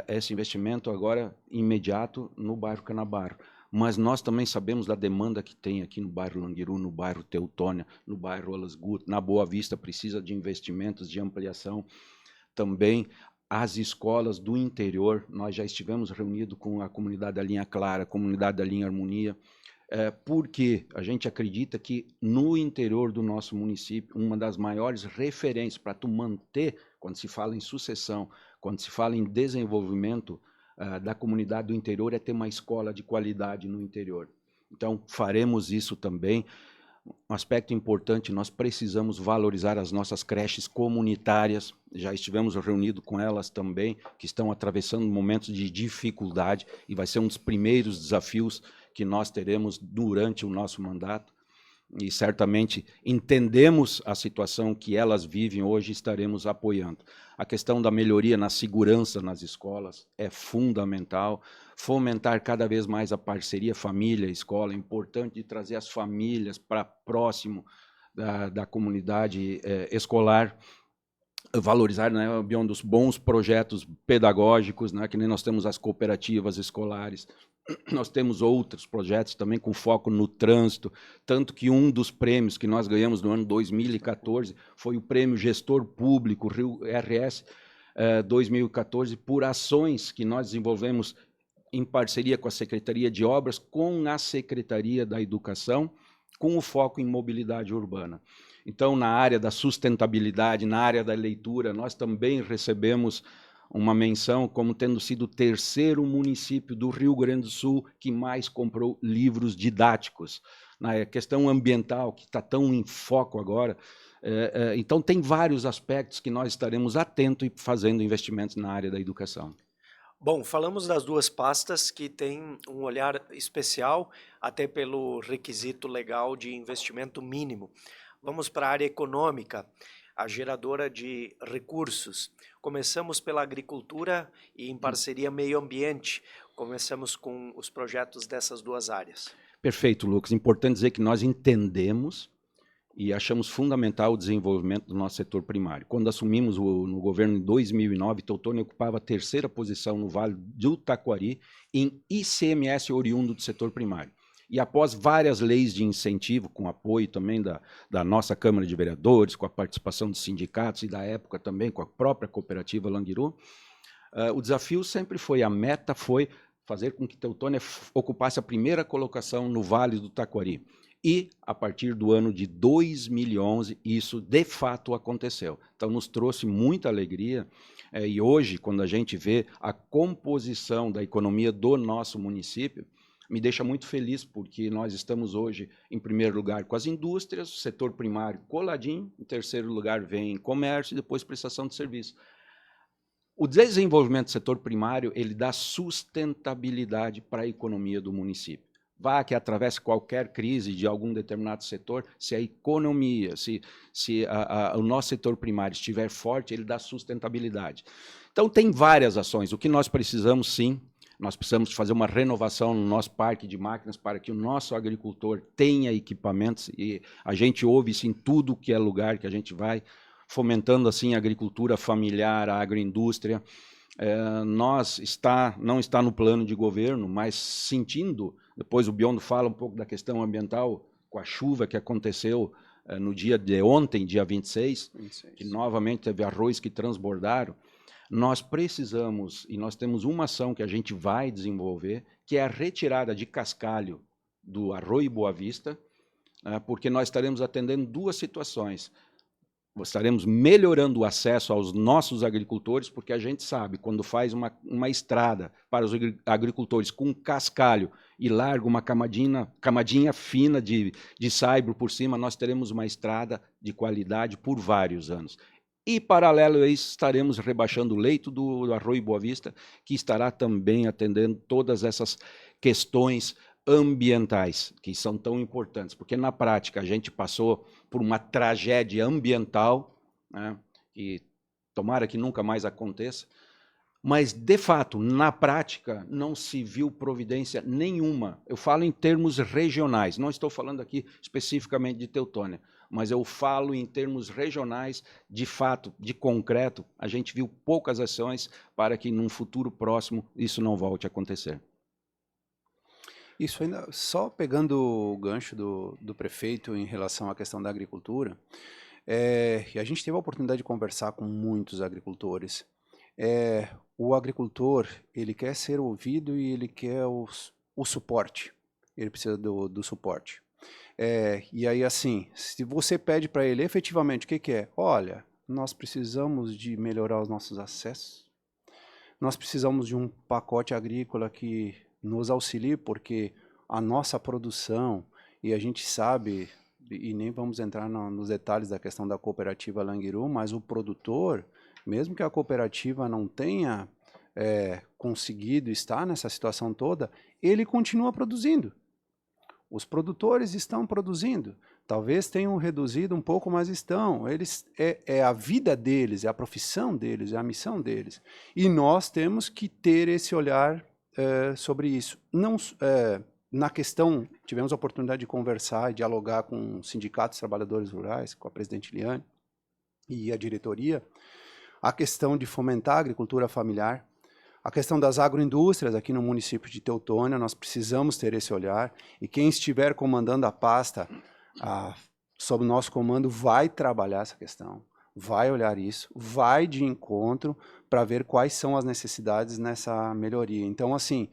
esse investimento agora imediato no bairro Canabarro, mas nós também sabemos da demanda que tem aqui no bairro Languiru, no bairro Teutônia, no bairro Olasgut, na Boa Vista precisa de investimentos de ampliação. Também as escolas do interior, nós já estivemos reunidos com a comunidade da Linha Clara, a comunidade da Linha Harmonia, porque a gente acredita que no interior do nosso município, uma das maiores referências para tu manter, quando se fala em sucessão, quando se fala em desenvolvimento da comunidade do interior, é ter uma escola de qualidade no interior. Então, faremos isso também. Um aspecto importante, nós precisamos valorizar as nossas creches comunitárias, já estivemos reunidos com elas também, que estão atravessando momentos de dificuldade, e vai ser um dos primeiros desafios que nós teremos durante o nosso mandato, e certamente entendemos a situação que elas vivem hoje e estaremos apoiando. A questão da melhoria na segurança nas escolas é fundamental, fomentar cada vez mais a parceria família-escola, é importante de trazer as famílias para próximo da comunidade escolar, valorizar, né, Bion, dos bons projetos pedagógicos, né, que nem nós temos as cooperativas escolares, nós temos outros projetos também com foco no trânsito, tanto que um dos prêmios que nós ganhamos no ano 2014 foi o prêmio Gestor Público Rio RS 2014, por ações que nós desenvolvemos em parceria com a Secretaria de Obras, com a Secretaria da Educação, com o foco em mobilidade urbana. Então, na área da sustentabilidade, na área da leitura, nós também recebemos uma menção como tendo sido o terceiro município do Rio Grande do Sul que mais comprou livros didáticos. Na questão ambiental, que está tão em foco agora, então tem vários aspectos que nós estaremos atentos e fazendo investimentos na área da educação. Bom, falamos das duas pastas que têm um olhar especial, até pelo requisito legal de investimento mínimo. Vamos para a área econômica, a geradora de recursos. Começamos pela agricultura e em parceria meio ambiente. Começamos com os projetos dessas duas áreas. Perfeito, Lucas. Importante dizer que nós entendemos e achamos fundamental o desenvolvimento do nosso setor primário. Quando assumimos no governo em 2009, Teutônia ocupava a terceira posição no Vale do Taquari em ICMS oriundo do setor primário. E após várias leis de incentivo, com apoio também da nossa Câmara de Vereadores, com a participação dos sindicatos e da época também com a própria cooperativa Languiru, o desafio sempre foi, a meta foi fazer com que Teutônia ocupasse a primeira colocação no Vale do Taquari. E, a partir do ano de 2011, isso de fato aconteceu. Então, nos trouxe muita alegria. E hoje, quando a gente vê a composição da economia do nosso município, me deixa muito feliz, porque nós estamos hoje, em primeiro lugar, com as indústrias, o setor primário coladinho, em terceiro lugar vem comércio e depois prestação de serviço. O desenvolvimento do setor primário, ele dá sustentabilidade para a economia do município. Vá que atravesse qualquer crise de algum determinado setor, se a economia, se o nosso setor primário estiver forte, ele dá sustentabilidade. Então, tem várias ações. O que nós precisamos, sim, nós precisamos fazer uma renovação no nosso parque de máquinas para que o nosso agricultor tenha equipamentos, e a gente ouve isso em tudo que é lugar que a gente vai, fomentando assim a agricultura familiar, a agroindústria. Não está no plano de governo, mas sentindo, depois o Biondo fala um pouco da questão ambiental, com a chuva que aconteceu no dia de ontem, dia 26, 26. que novamente teve arroz que transbordaram, nós precisamos, e nós temos uma ação que a gente vai desenvolver, que é a retirada de cascalho do Arroio Boa Vista, porque nós estaremos atendendo duas situações. Estaremos melhorando o acesso aos nossos agricultores, porque a gente sabe, quando faz uma estrada para os agricultores com cascalho e larga uma camadinha fina de saibro por cima, nós teremos uma estrada de qualidade por vários anos. E, paralelo a isso, estaremos rebaixando o leito do Arroio Boa Vista, que estará também atendendo todas essas questões ambientais, que são tão importantes, porque na prática a gente passou por uma tragédia ambiental, né, e tomara que nunca mais aconteça, mas, de fato, na prática, não se viu providência nenhuma. Eu falo em termos regionais, não estou falando aqui especificamente de Teutônia, mas eu falo em termos regionais, de fato, de concreto, a gente viu poucas ações para que, num futuro próximo, isso não volte a acontecer. Isso ainda, só pegando o gancho do prefeito em relação à questão da agricultura, e a gente teve a oportunidade de conversar com muitos agricultores. O agricultor, ele quer ser ouvido e ele quer o suporte, ele precisa do suporte. E aí, assim, se você pede para ele efetivamente o que é, olha, nós precisamos de melhorar os nossos acessos, nós precisamos de um pacote agrícola que nos auxilie, porque a nossa produção, e a gente sabe, e nem vamos entrar nos detalhes da questão da cooperativa Languiru, mas o produtor, mesmo que a cooperativa não tenha conseguido estar nessa situação toda, ele continua produzindo. Os produtores estão produzindo, talvez tenham reduzido um pouco, mas estão. Eles, é a vida deles, é a profissão deles, é a missão deles. E nós temos que ter esse olhar sobre isso. Não, na questão, tivemos a oportunidade de conversar e dialogar com sindicatos de trabalhadores rurais, com a presidente Liane e a diretoria, a questão de fomentar a agricultura familiar, a questão das agroindústrias aqui no município de Teutônia, nós precisamos ter esse olhar, e quem estiver comandando a pasta, sob o nosso comando, vai trabalhar essa questão, vai olhar isso, vai de encontro para ver quais são as necessidades nessa melhoria. Então, assim,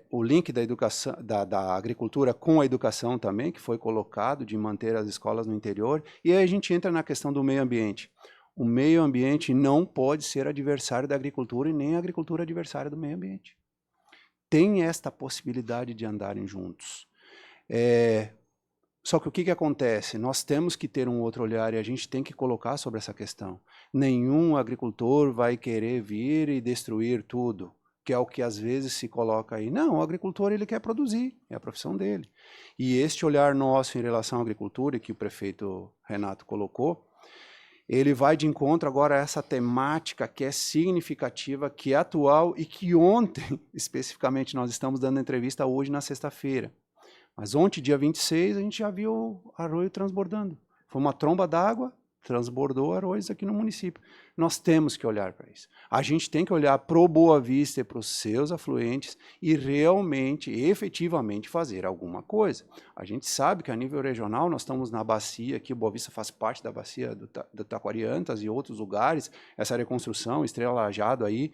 o link da educação, da agricultura com a educação também, que foi colocado, de manter as escolas no interior, e aí a gente entra na questão do meio ambiente. O meio ambiente não pode ser adversário da agricultura e nem a agricultura adversária do meio ambiente. Tem esta possibilidade de andarem juntos. Só que o que acontece? Nós temos que ter um outro olhar e a gente tem que colocar sobre essa questão. Nenhum agricultor vai querer vir e destruir tudo, que é o que às vezes se coloca aí. Não, o agricultor ele quer produzir, é a profissão dele. E este olhar nosso em relação à agricultura, que o prefeito Renato colocou, ele vai de encontro agora a essa temática que é significativa, que é atual e que ontem, especificamente, nós estamos dando entrevista hoje na sexta-feira. Mas ontem, dia 26, a gente já viu o arroio transbordando. Foi uma tromba d'água, transbordou arroios aqui no município. Nós temos que olhar para isso. A gente tem que olhar para o Boa Vista e para os seus afluentes e realmente, efetivamente, fazer alguma coisa. A gente sabe que a nível regional nós estamos na bacia, aqui o Boa Vista faz parte da bacia do Taquariantas e outros lugares, essa reconstrução, Estrela Lajeado aí,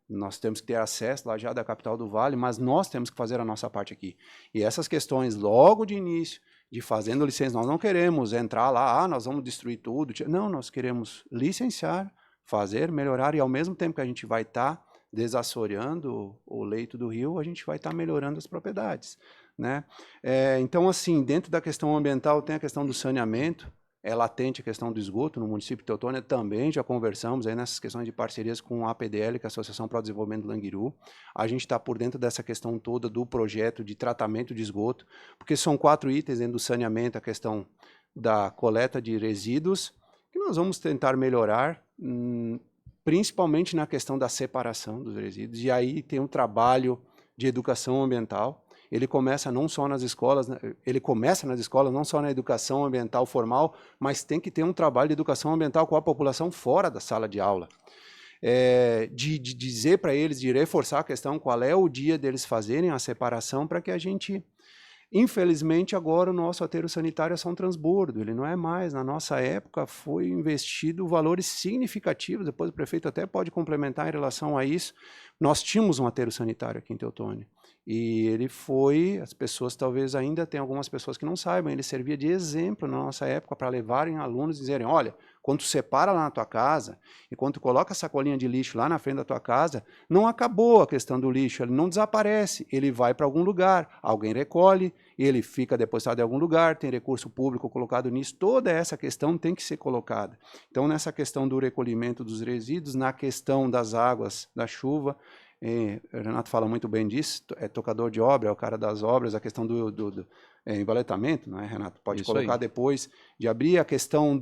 nós temos que ter acesso, Lajeado é a capital do Vale, mas nós temos que fazer a nossa parte aqui. E essas questões, logo de início, de fazendo licença, nós não queremos entrar lá, nós vamos destruir tudo. Não, nós queremos licenciar, fazer, melhorar, e ao mesmo tempo que a gente vai estar desassoreando o leito do rio, a gente vai estar melhorando as propriedades, né? Então, assim, dentro da questão ambiental tem a questão do saneamento, é latente a questão do esgoto no município de Teutônia, também já conversamos aí nessas questões de parcerias com a APDL, que é a Associação para o Desenvolvimento do Languiru. A gente está por dentro dessa questão toda do projeto de tratamento de esgoto, porque são 4 itens dentro do saneamento, a questão da coleta de resíduos, que nós vamos tentar melhorar, principalmente na questão da separação dos resíduos, e aí tem um trabalho de educação ambiental. Ele começa não só nas escolas, não só na educação ambiental formal, mas tem que ter um trabalho de educação ambiental com a população fora da sala de aula. De dizer para eles, de reforçar a questão, qual é o dia deles fazerem a separação, para que a gente Infelizmente, agora o nosso aterro sanitário é só um transbordo, ele não é mais. Na nossa época foi investido valores significativos, depois o prefeito até pode complementar em relação a isso. Nós tínhamos um aterro sanitário aqui em Teutônia, e ele foi, as pessoas talvez ainda tem algumas pessoas que não saibam, ele servia de exemplo na nossa época para levarem alunos e dizerem, olha, quando tu separa lá na tua casa, e quando tu coloca a sacolinha de lixo lá na frente da tua casa, não acabou a questão do lixo, ele não desaparece, ele vai para algum lugar, alguém recolhe, ele fica depositado em algum lugar, tem recurso público colocado nisso, toda essa questão tem que ser colocada. Então, nessa questão do recolhimento dos resíduos, na questão das águas da chuva, o Renato fala muito bem disso, é tocador de obra, é o cara das obras, a questão do embaletamento, não é, Renato? Pode Isso colocar aí. depois de abrir a questão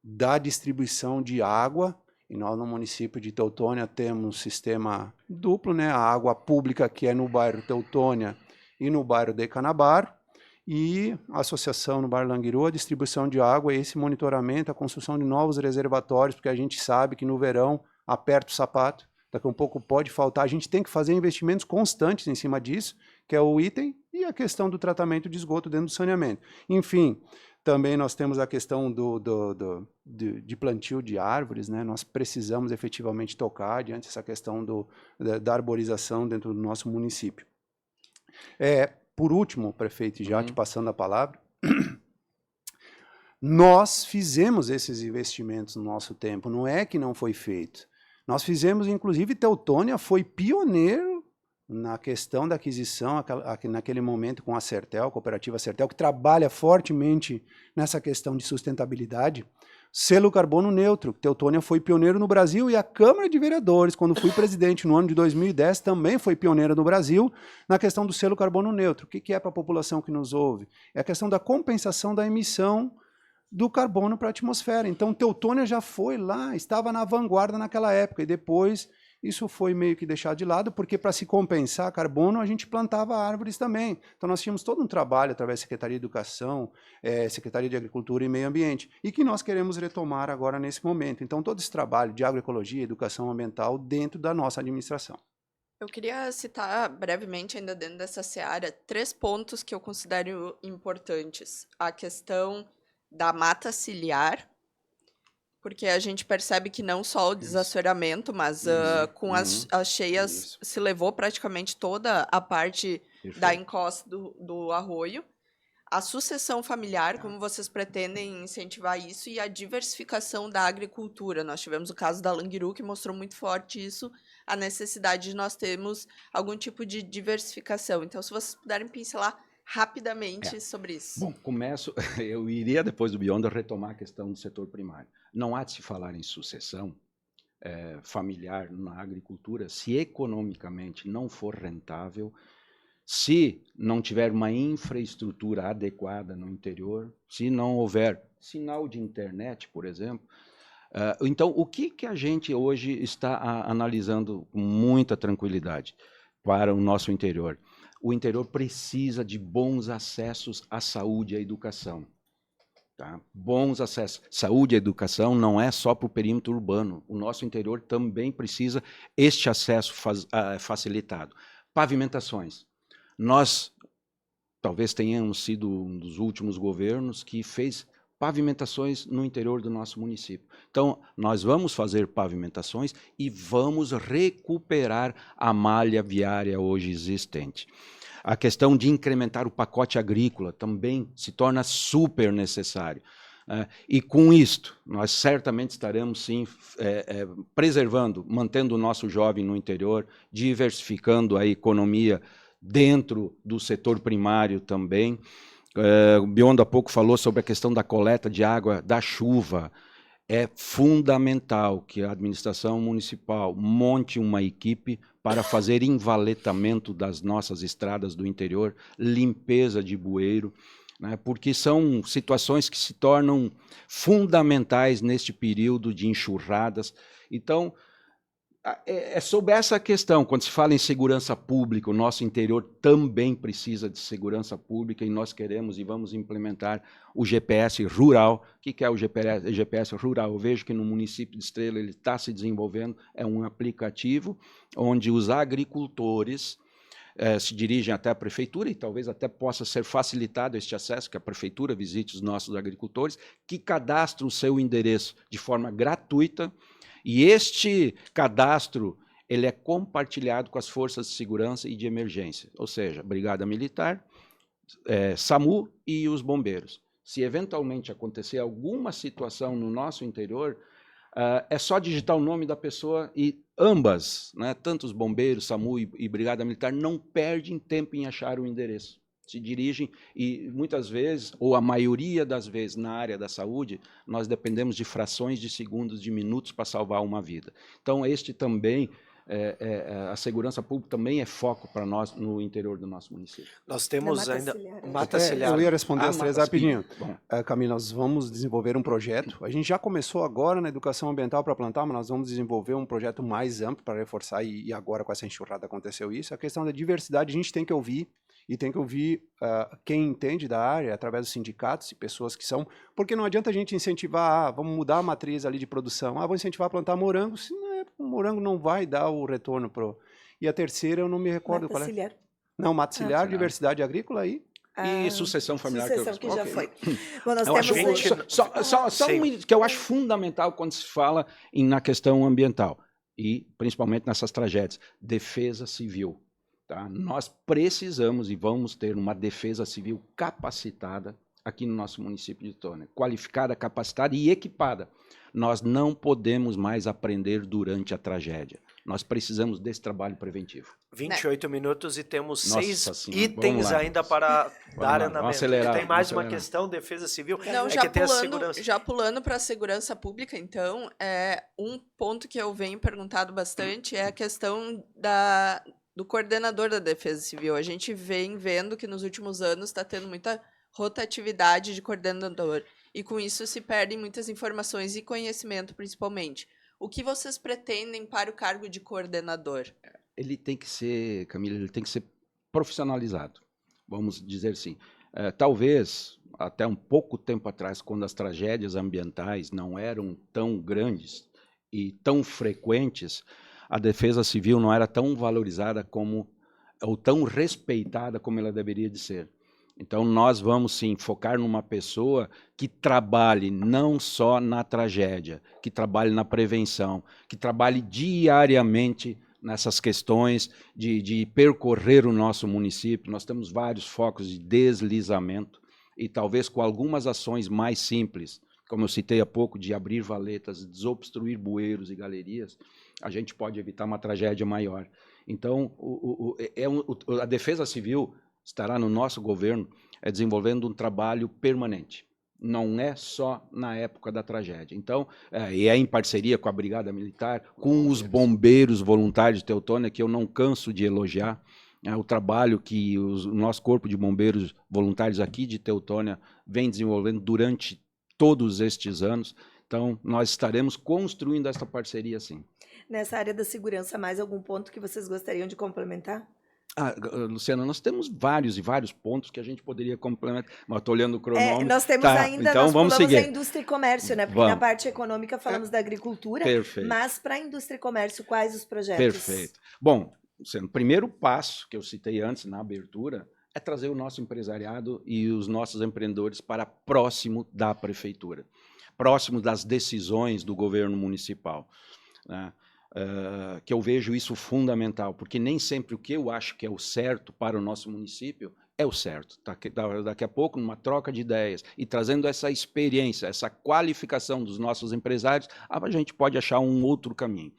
da distribuição de água, e nós no município de Teutônia temos um sistema duplo, né? A água pública que é no bairro Teutônia e no bairro de Canabaro, e a associação no bairro Languiru, a distribuição de água, esse monitoramento, a construção de novos reservatórios, porque a gente sabe que no verão aperta o sapato, daqui a um pouco pode faltar, a gente tem que fazer investimentos constantes em cima disso, que é o item, e a questão do tratamento de esgoto dentro do saneamento. Enfim, também nós temos a questão de plantio de árvores, né? Nós precisamos efetivamente tocar diante dessa questão da arborização dentro do nosso município. Por último, prefeito, já te passando a palavra, nós fizemos esses investimentos no nosso tempo, não é que não foi feito. Nós fizemos, inclusive, Teutônia foi pioneiro na questão da aquisição, naquele momento com a Sertel, a cooperativa Sertel, que trabalha fortemente nessa questão de sustentabilidade. Selo carbono neutro, Teutônia foi pioneiro no Brasil, e a Câmara de Vereadores, quando fui presidente no ano de 2010, também foi pioneira no Brasil na questão do selo carbono neutro. O que é para a população que nos ouve? É a questão da compensação da emissão do carbono para a atmosfera. Então, Teutônia já foi lá, estava na vanguarda naquela época, e depois isso foi meio que deixado de lado, porque para se compensar carbono, a gente plantava árvores também. Então, nós tínhamos todo um trabalho através da Secretaria de Educação, Secretaria de Agricultura e Meio Ambiente, e que nós queremos retomar agora nesse momento. Então, todo esse trabalho de agroecologia e educação ambiental dentro da nossa administração. Eu queria citar brevemente, ainda dentro dessa seara, 3 pontos que eu considero importantes. A questão da mata ciliar, porque a gente percebe que não só o desassoreamento, mas com as cheias se levou praticamente toda a parte da encosta do arroio. A sucessão familiar, como vocês pretendem incentivar isso, e a diversificação da agricultura. Nós tivemos o caso da Languiru, que mostrou muito forte isso, a necessidade de nós termos algum tipo de diversificação. Então, se vocês puderem pincelar rapidamente sobre isso. Bom, eu iria depois do Beyond retomar a questão do setor primário. Não há de se falar em sucessão familiar na agricultura se economicamente não for rentável, se não tiver uma infraestrutura adequada no interior, se não houver sinal de internet, por exemplo. Então, o que a gente hoje está analisando com muita tranquilidade para o nosso interior? O interior precisa de bons acessos à saúde e à educação. Tá? Bons acessos. Saúde e educação não é só para o perímetro urbano. O nosso interior também precisa este acesso facilitado. Pavimentações. Nós, talvez tenhamos sido um dos últimos governos que fez pavimentações no interior do nosso município. Então, nós vamos fazer pavimentações e vamos recuperar a malha viária hoje existente. A questão de incrementar o pacote agrícola também se torna super necessário. E com isto, nós certamente estaremos, sim, preservando, mantendo o nosso jovem no interior, diversificando a economia dentro do setor primário também. O Biondo há pouco falou sobre a questão da coleta de água da chuva. É fundamental que a administração municipal monte uma equipe para fazer envaletamento das nossas estradas do interior, limpeza de bueiro, né, porque são situações que se tornam fundamentais neste período de enxurradas. Então, é sobre essa questão, quando se fala em segurança pública, o nosso interior também precisa de segurança pública, e nós queremos e vamos implementar o GPS rural. O que é o GPS rural? Eu vejo que no município de Estrela ele está se desenvolvendo, é um aplicativo onde os agricultores se dirigem até a prefeitura, e talvez até possa ser facilitado este acesso, que a prefeitura visite os nossos agricultores, que cadastram o seu endereço de forma gratuita, e este cadastro ele é compartilhado com as forças de segurança e de emergência, ou seja, Brigada Militar, SAMU e os bombeiros. Se eventualmente acontecer alguma situação no nosso interior, é só digitar o nome da pessoa e ambas, né, tanto os bombeiros, SAMU e Brigada Militar, não perdem tempo em achar o endereço. Se dirigem e muitas vezes, ou a maioria das vezes na área da saúde, nós dependemos de frações de segundos, de minutos para salvar uma vida. Então, este também, a segurança pública também é foco para nós no interior do nosso município. Nós temos ainda... Mata Ciliar. Eu ia responder as três rapidinho. Camila, nós vamos desenvolver um projeto. A gente já começou agora na educação ambiental para plantar, mas nós vamos desenvolver um projeto mais amplo para reforçar, e agora com essa enxurrada aconteceu isso. A questão da diversidade, a gente tem que ouvir, e tem que ouvir quem entende da área, através dos sindicatos e pessoas que são... Porque não adianta a gente incentivar, vamos mudar a matriz ali de produção, vou incentivar a plantar morango, se não o morango não vai dar o retorno pro... E a terceira, eu não me recordo qual é. Mata-ciliar. Não, mata-ciliar, diversidade agrícola aí. E sucessão familiar. Sucessão que já foi. Bom, nós eu temos... só que eu acho fundamental quando se fala na questão ambiental, e principalmente nessas tragédias, defesa civil. Tá? Nós precisamos e vamos ter uma defesa civil capacitada aqui no nosso município de Teutônia, qualificada, capacitada e equipada. Nós não podemos mais aprender durante a tragédia. Nós precisamos desse trabalho preventivo. 28 minutos e temos Nossa 6 senhora, itens ainda para dar andamento. Tem mais uma acelerar. Questão, defesa civil. Não, segurança. já pulando para a segurança pública, então, um ponto que eu venho perguntado bastante é a questão do coordenador da defesa civil. A gente vem vendo que nos últimos anos está tendo muita rotatividade de coordenador, e com isso se perdem muitas informações e conhecimento, principalmente. O que vocês pretendem para o cargo de coordenador? Ele tem que ser, Camila, ele tem que ser profissionalizado, vamos dizer assim. Talvez, até um pouco tempo atrás, quando as tragédias ambientais não eram tão grandes e tão frequentes, a defesa civil não era tão valorizada ou tão respeitada como ela deveria de ser. Então, nós vamos, sim, focar numa pessoa que trabalhe não só na tragédia, que trabalhe na prevenção, que trabalhe diariamente nessas questões de percorrer o nosso município. Nós temos vários focos de deslizamento e talvez com algumas ações mais simples, como eu citei há pouco, de abrir valetas, desobstruir bueiros e galerias, a gente pode evitar uma tragédia maior. Então, a defesa civil estará no nosso governo desenvolvendo um trabalho permanente. Não é só na época da tragédia. Então, e em parceria com a Brigada Militar, com os bombeiros voluntários de Teutônia, que eu não canso de elogiar, o trabalho que o nosso corpo de bombeiros voluntários aqui de Teutônia vem desenvolvendo durante todos estes anos. Então, nós estaremos construindo essa parceria, sim. Nessa área da segurança, mais algum ponto que vocês gostariam de complementar? Luciana, nós temos vários pontos que a gente poderia complementar, mas estou olhando o cronômetro. Nós temos ainda, então, nós vamos seguir. a indústria e comércio, né? Porque na parte econômica falamos da agricultura, Perfeito. Mas para a indústria e comércio, quais os projetos? Perfeito. Bom, Luciano, o primeiro passo que eu citei antes na abertura é trazer o nosso empresariado e os nossos empreendedores para próximo da prefeitura, próximo das decisões do governo municipal, né? Que eu vejo isso fundamental, porque nem sempre o que eu acho que é o certo para o nosso município é o certo. Daqui a pouco, numa troca de ideias e trazendo essa experiência, essa qualificação dos nossos empresários, a gente pode achar um outro caminho.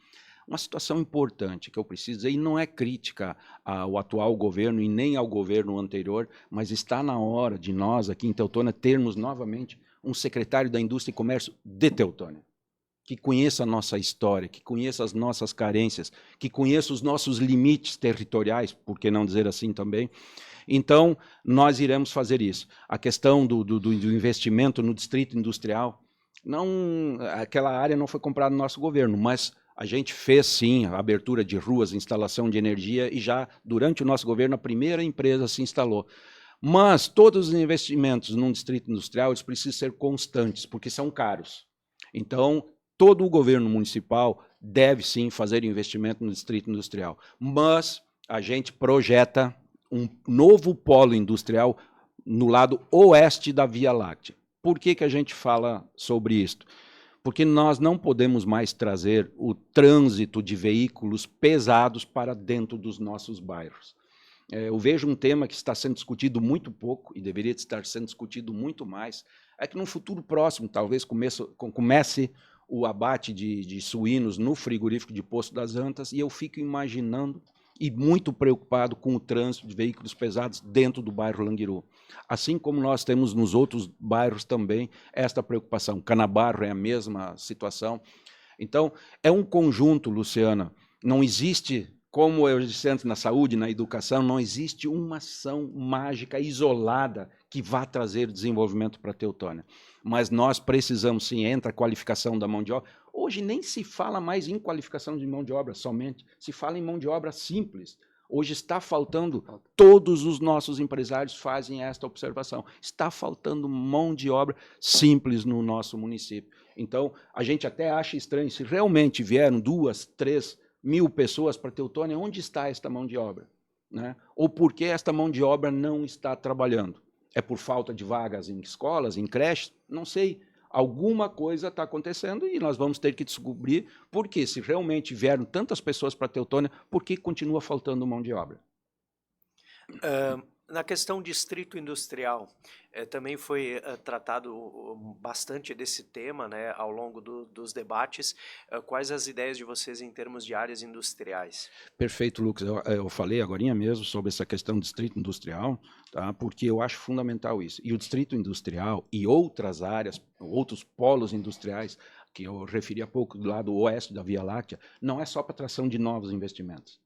Uma situação importante que eu preciso dizer, e não é crítica ao atual governo e nem ao governo anterior, mas está na hora de nós, aqui em Teutônia, termos novamente um secretário da Indústria e Comércio de Teutônia, que conheça a nossa história, que conheça as nossas carências, que conheça os nossos limites territoriais, por que não dizer assim também. Então, nós iremos fazer isso. A questão do investimento no distrito industrial, aquela área não foi comprada no nosso governo, mas a gente fez, sim, a abertura de ruas, instalação de energia, e já, durante o nosso governo, a primeira empresa se instalou. Mas todos os investimentos num distrito industrial, eles precisam ser constantes, porque são caros. Então, todo o governo municipal deve, sim, fazer investimento no distrito industrial. Mas a gente projeta um novo polo industrial no lado oeste da Via Láctea. Por que a gente fala sobre isso? Porque nós não podemos mais trazer o trânsito de veículos pesados para dentro dos nossos bairros. Eu vejo um tema que está sendo discutido muito pouco e deveria estar sendo discutido muito mais, é que num futuro próximo, talvez comece o abate de suínos no frigorífico de Poço das Antas, e eu fico imaginando e muito preocupado com o trânsito de veículos pesados dentro do bairro Languiru. Assim como nós temos nos outros bairros também esta preocupação. Canabarro é a mesma situação. Então, é um conjunto, Luciana. Não existe, como eu disse antes, na saúde, na educação, não existe uma ação mágica isolada que vá trazer desenvolvimento para a Teutônia. Mas nós precisamos, sim, entra a qualificação da mão de obra. Hoje nem se fala mais em qualificação de mão de obra somente, se fala em mão de obra simples. Hoje está faltando, todos os nossos empresários fazem esta observação, está faltando mão de obra simples no nosso município. Então, a gente até acha estranho, se realmente vieram 2, 3 mil pessoas para Teutônia, onde está esta mão de obra? Né? Ou por que esta mão de obra não está trabalhando? É por falta de vagas em escolas, em creches? Não sei. Alguma coisa está acontecendo e nós vamos ter que descobrir por que, se realmente vieram tantas pessoas para a Teutônia, por que continua faltando mão de obra. Na questão distrito industrial, também foi tratado bastante desse tema, né, ao longo dos debates. Quais as ideias de vocês em termos de áreas industriais? Perfeito, Lucas. Eu falei agorinha mesmo sobre essa questão do distrito industrial, tá? Porque eu acho fundamental isso. E o distrito industrial e outras áreas, outros polos industriais, que eu referi há pouco do lado oeste da Via Láctea, não é só para atração de novos investimentos.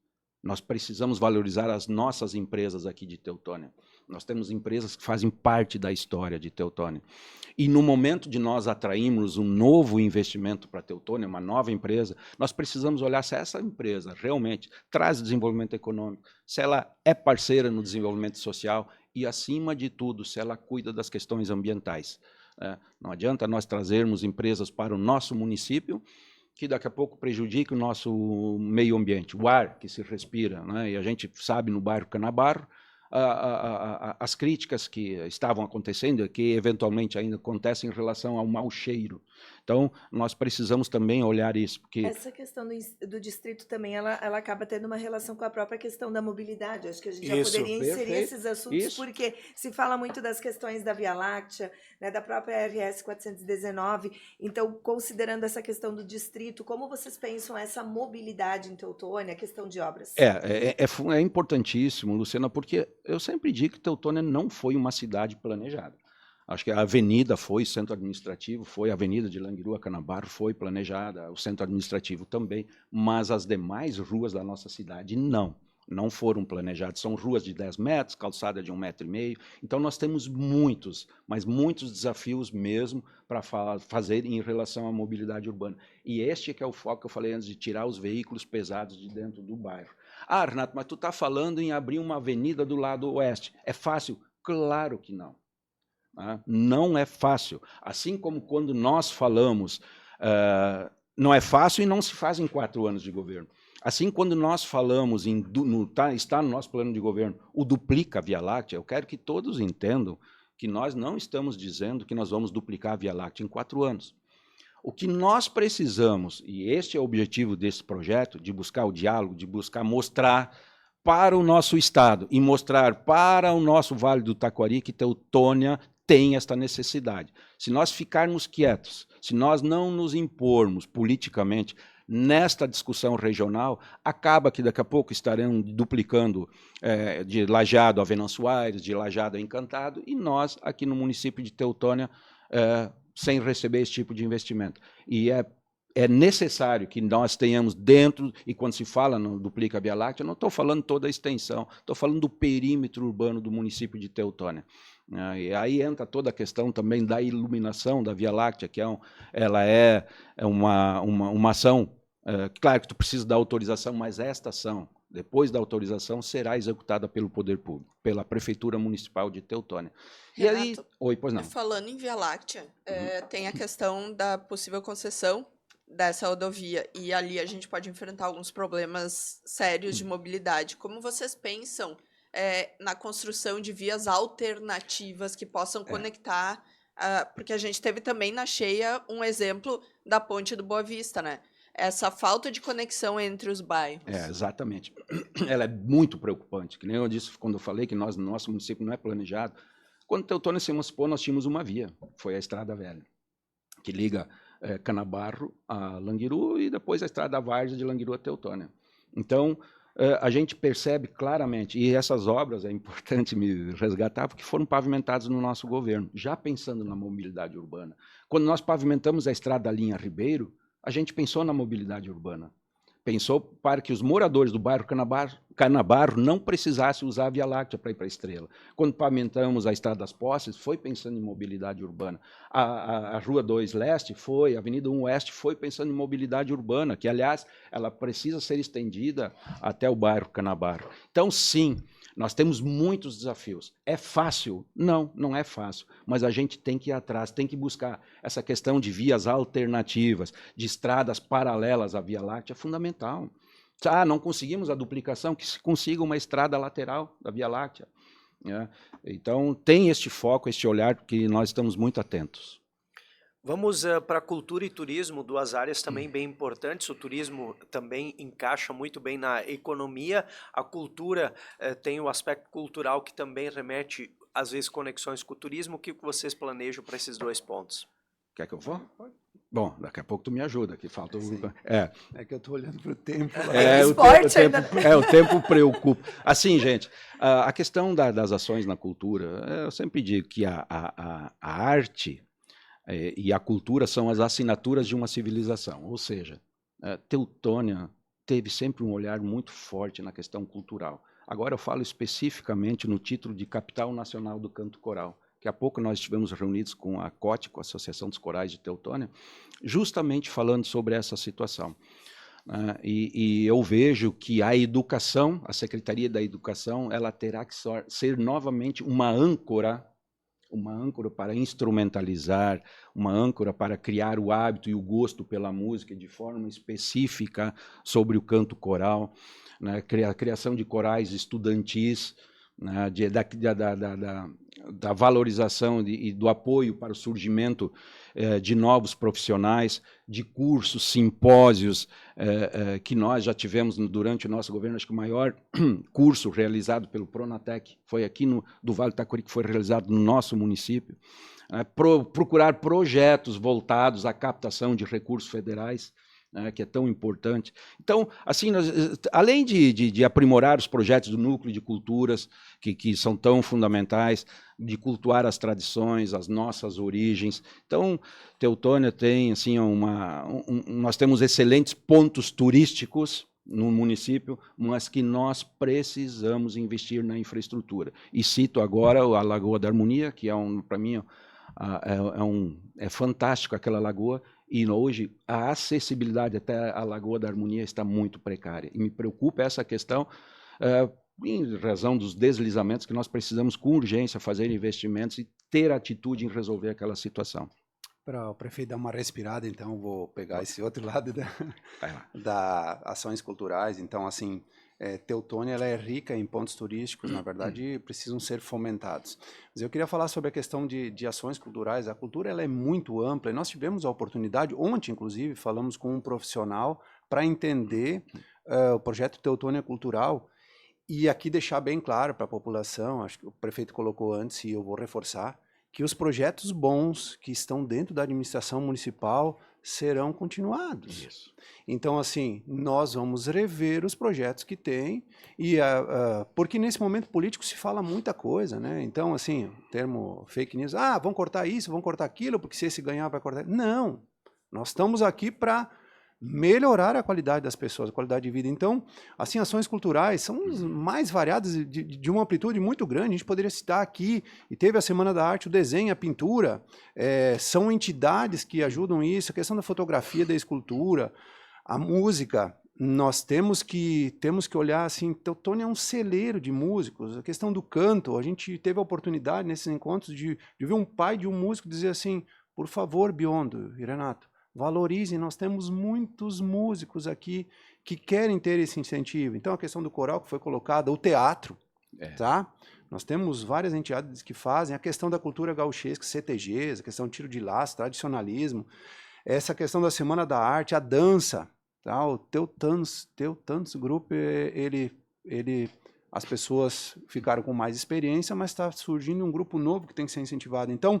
Nós precisamos valorizar as nossas empresas aqui de Teutônia. Nós temos empresas que fazem parte da história de Teutônia. E no momento de nós atrairmos um novo investimento para Teutônia, uma nova empresa, nós precisamos olhar se essa empresa realmente traz desenvolvimento econômico, se ela é parceira no desenvolvimento social e, acima de tudo, se ela cuida das questões ambientais. Não adianta nós trazermos empresas para o nosso município que daqui a pouco prejudica o nosso meio ambiente, o ar que se respira, né? E a gente sabe no bairro Canabarro as críticas que estavam acontecendo, que eventualmente ainda acontecem em relação ao mau cheiro. Então, nós precisamos também olhar isso. Porque essa questão do distrito também, ela acaba tendo uma relação com a própria questão da mobilidade. Acho que a gente já poderia inserir esses assuntos, porque se fala muito das questões da Via Láctea, né, da própria RS 419. Então, considerando essa questão do distrito, como vocês pensam essa mobilidade em Teutônia, a questão de obras? É importantíssimo, Luciana, porque eu sempre digo que Teutônia não foi uma cidade planejada. Acho que a avenida foi, centro administrativo foi, a avenida de Languiru a Canabarro foi planejada, o centro administrativo também, mas as demais ruas da nossa cidade não foram planejadas. São ruas de 10 metros, calçada de 1,5 metro. Então, nós temos muitos, mas muitos desafios mesmo para fazer em relação à mobilidade urbana. E este que é o foco que eu falei antes, de tirar os veículos pesados de dentro do bairro. Ah, Renato, mas tu está falando em abrir uma avenida do lado oeste. É fácil? Claro que não. Não é fácil. Assim como quando nós falamos, não é fácil e não se faz em 4 anos de governo. Assim, quando nós falamos, está no nosso plano de governo, o duplica a Via Láctea, eu quero que todos entendam que nós não estamos dizendo que nós vamos duplicar a Via Láctea em 4 anos. O que nós precisamos, e este é o objetivo desse projeto, de buscar o diálogo, de buscar mostrar para o nosso estado e mostrar para o nosso Vale do Taquari que Teutônia tem esta necessidade. Se nós ficarmos quietos, se nós não nos impormos politicamente nesta discussão regional, acaba que daqui a pouco estarão duplicando de Lajeado a Venâncio Aires, de Lajeado a Encantado, e nós, aqui no município de Teutônia, sem receber esse tipo de investimento. E é necessário que nós tenhamos dentro, e quando se fala no Duplica Via Láctea, eu não estou falando toda a extensão, estou falando do perímetro urbano do município de Teutônia. E aí entra toda a questão também da iluminação da Via Láctea, que ela é uma ação, claro que tu precisa da autorização, mas esta ação, depois da autorização, será executada pelo Poder Público, pela Prefeitura Municipal de Teutônia. Renato, e aí, pois não. Falando em Via Láctea, tem a questão da possível concessão dessa rodovia e ali a gente pode enfrentar alguns problemas sérios de mobilidade. Como vocês pensam na construção de vias alternativas que possam conectar? Porque a gente teve também na cheia um exemplo da Ponte do Boa Vista, né? Essa falta de conexão entre os bairros. Exatamente. Ela é muito preocupante, que nem eu disse quando eu falei que nós, no nosso município não é planejado. Quando Teutônia se emancipou, nós tínhamos uma via, foi a Estrada Velha, que liga Canabarro a Languiru e depois a Estrada Várzea de Languiru a Teutônia. Então, a gente percebe claramente, e essas obras, é importante me resgatar, porque foram pavimentadas no nosso governo, já pensando na mobilidade urbana. Quando nós pavimentamos a estrada da linha Ribeiro, a gente pensou na mobilidade urbana. Pensou para que os moradores do bairro Canabarro não precisassem usar a Via Láctea para ir para a Estrela. Quando pavimentamos a Estrada das Posses, foi pensando em mobilidade urbana. A Rua 2 Leste foi, a Avenida 1 Oeste foi pensando em mobilidade urbana, que, aliás, ela precisa ser estendida até o bairro Canabarro. Então, sim, nós temos muitos desafios. É fácil? Não, não é fácil. Mas a gente tem que ir atrás, tem que buscar essa questão de vias alternativas, de estradas paralelas à Via Láctea, é fundamental. Não conseguimos a duplicação, que se consiga uma estrada lateral da Via Láctea. Né? Então, tem este foco, este olhar, que nós estamos muito atentos. Vamos para a cultura e turismo, duas áreas também bem importantes. O turismo também encaixa muito bem na economia. A cultura tem o aspecto cultural que também remete, às vezes, conexões com o turismo. O que vocês planejam para esses dois pontos? Quer que eu vá? Bom, daqui a pouco tu me ajuda, que falta... É que eu estou olhando para o tempo. O tempo preocupa. Assim, gente, a questão das ações na cultura, eu sempre digo que a arte... e a cultura são as assinaturas de uma civilização, ou seja, Teutônia teve sempre um olhar muito forte na questão cultural. Agora eu falo especificamente no título de Capital Nacional do Canto Coral, que há pouco nós estivemos reunidos com a COT, com a Associação dos Corais de Teutônia, justamente falando sobre essa situação. E eu vejo que a educação, a Secretaria da Educação, ela terá que ser novamente uma âncora para instrumentalizar, uma âncora para criar o hábito e o gosto pela música de forma específica sobre o canto coral, né, a criação de corais estudantis, né, da valorização e do apoio para o surgimento de novos profissionais, de cursos, simpósios, que nós já tivemos durante o nosso governo. Acho que o maior curso realizado pelo Pronatec foi aqui do Vale do Taquari, que foi realizado no nosso município. Procurar projetos voltados à captação de recursos federais, que é tão importante. Então, assim, além de aprimorar os projetos do núcleo de culturas, que são tão fundamentais, de cultuar as tradições, as nossas origens. Então, Teutônia tem, assim, nós temos excelentes pontos turísticos no município, mas que nós precisamos investir na infraestrutura. E cito agora a Lagoa da Harmonia, que para mim, é fantástico aquela lagoa. E hoje a acessibilidade até a Lagoa da Harmonia está muito precária. E me preocupa essa questão, em razão dos deslizamentos, que nós precisamos com urgência fazer investimentos e ter atitude em resolver aquela situação. Para o prefeito dar uma respirada, então, vou pegar esse outro lado da ações culturais. Então, assim, Teutônia ela é rica em pontos turísticos, na verdade, precisam ser fomentados. Mas eu queria falar sobre a questão de ações culturais. A cultura ela é muito ampla e nós tivemos a oportunidade, ontem, inclusive, falamos com um profissional para entender o projeto Teutônia Cultural e aqui deixar bem claro para a população, acho que o prefeito colocou antes e eu vou reforçar, que os projetos bons que estão dentro da administração municipal serão continuados. Isso. Então, assim, nós vamos rever os projetos que tem, porque nesse momento político se fala muita coisa, né? Então, assim, o termo fake news, vão cortar isso, vão cortar aquilo, porque se esse ganhar vai cortar... Não, nós estamos aqui para melhorar a qualidade das pessoas, a qualidade de vida. Então, assim, ações culturais são mais variadas, de uma amplitude muito grande. A gente poderia citar aqui, e teve a Semana da Arte, o desenho, a pintura, são entidades que ajudam isso, a questão da fotografia, da escultura, a música. Nós temos que olhar assim, Teutônia é um celeiro de músicos, a questão do canto, a gente teve a oportunidade nesses encontros de ver um pai de um músico dizer assim, por favor, Biondo e Renato, valorizem, nós temos muitos músicos aqui que querem ter esse incentivo. Então, a questão do coral que foi colocada, o teatro, tá? Nós temos várias entidades que fazem, a questão da cultura gauchesca, CTGs, a questão do tiro de laço, tradicionalismo, essa questão da Semana da Arte, a dança, tá? O Teutans Group, as pessoas ficaram com mais experiência, mas está surgindo um grupo novo que tem que ser incentivado. Então,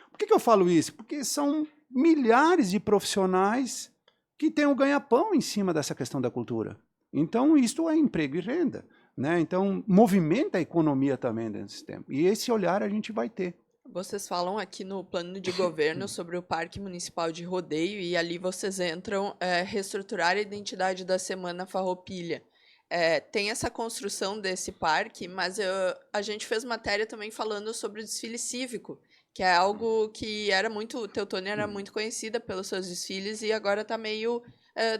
por que eu falo isso? Porque são milhares de profissionais que têm o ganha-pão em cima dessa questão da cultura. Então, isso é emprego e renda, né? Então, movimenta a economia também desse tempo. E esse olhar a gente vai ter. Vocês falam aqui no plano de governo sobre o Parque Municipal de Rodeio e ali vocês entram reestruturar a identidade da Semana Farroupilha. Tem essa construção desse parque, mas a gente fez matéria também falando sobre o desfile cívico, que é algo que Teutônia era muito conhecida pelos seus desfiles e agora está meio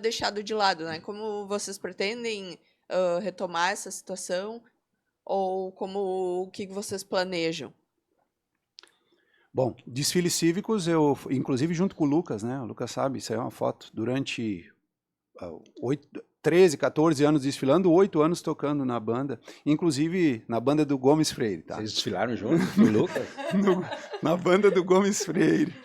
deixado de lado, né? Como vocês pretendem retomar essa situação ou o que vocês planejam? Bom, desfiles cívicos, eu, inclusive junto com o Lucas, né? O Lucas sabe, isso aí é uma foto. Durante 13, 14 anos desfilando, 8 anos tocando na banda, inclusive na banda do Gomes Freire, tá? Vocês desfilaram juntos com o Lucas? Na banda do Gomes Freire.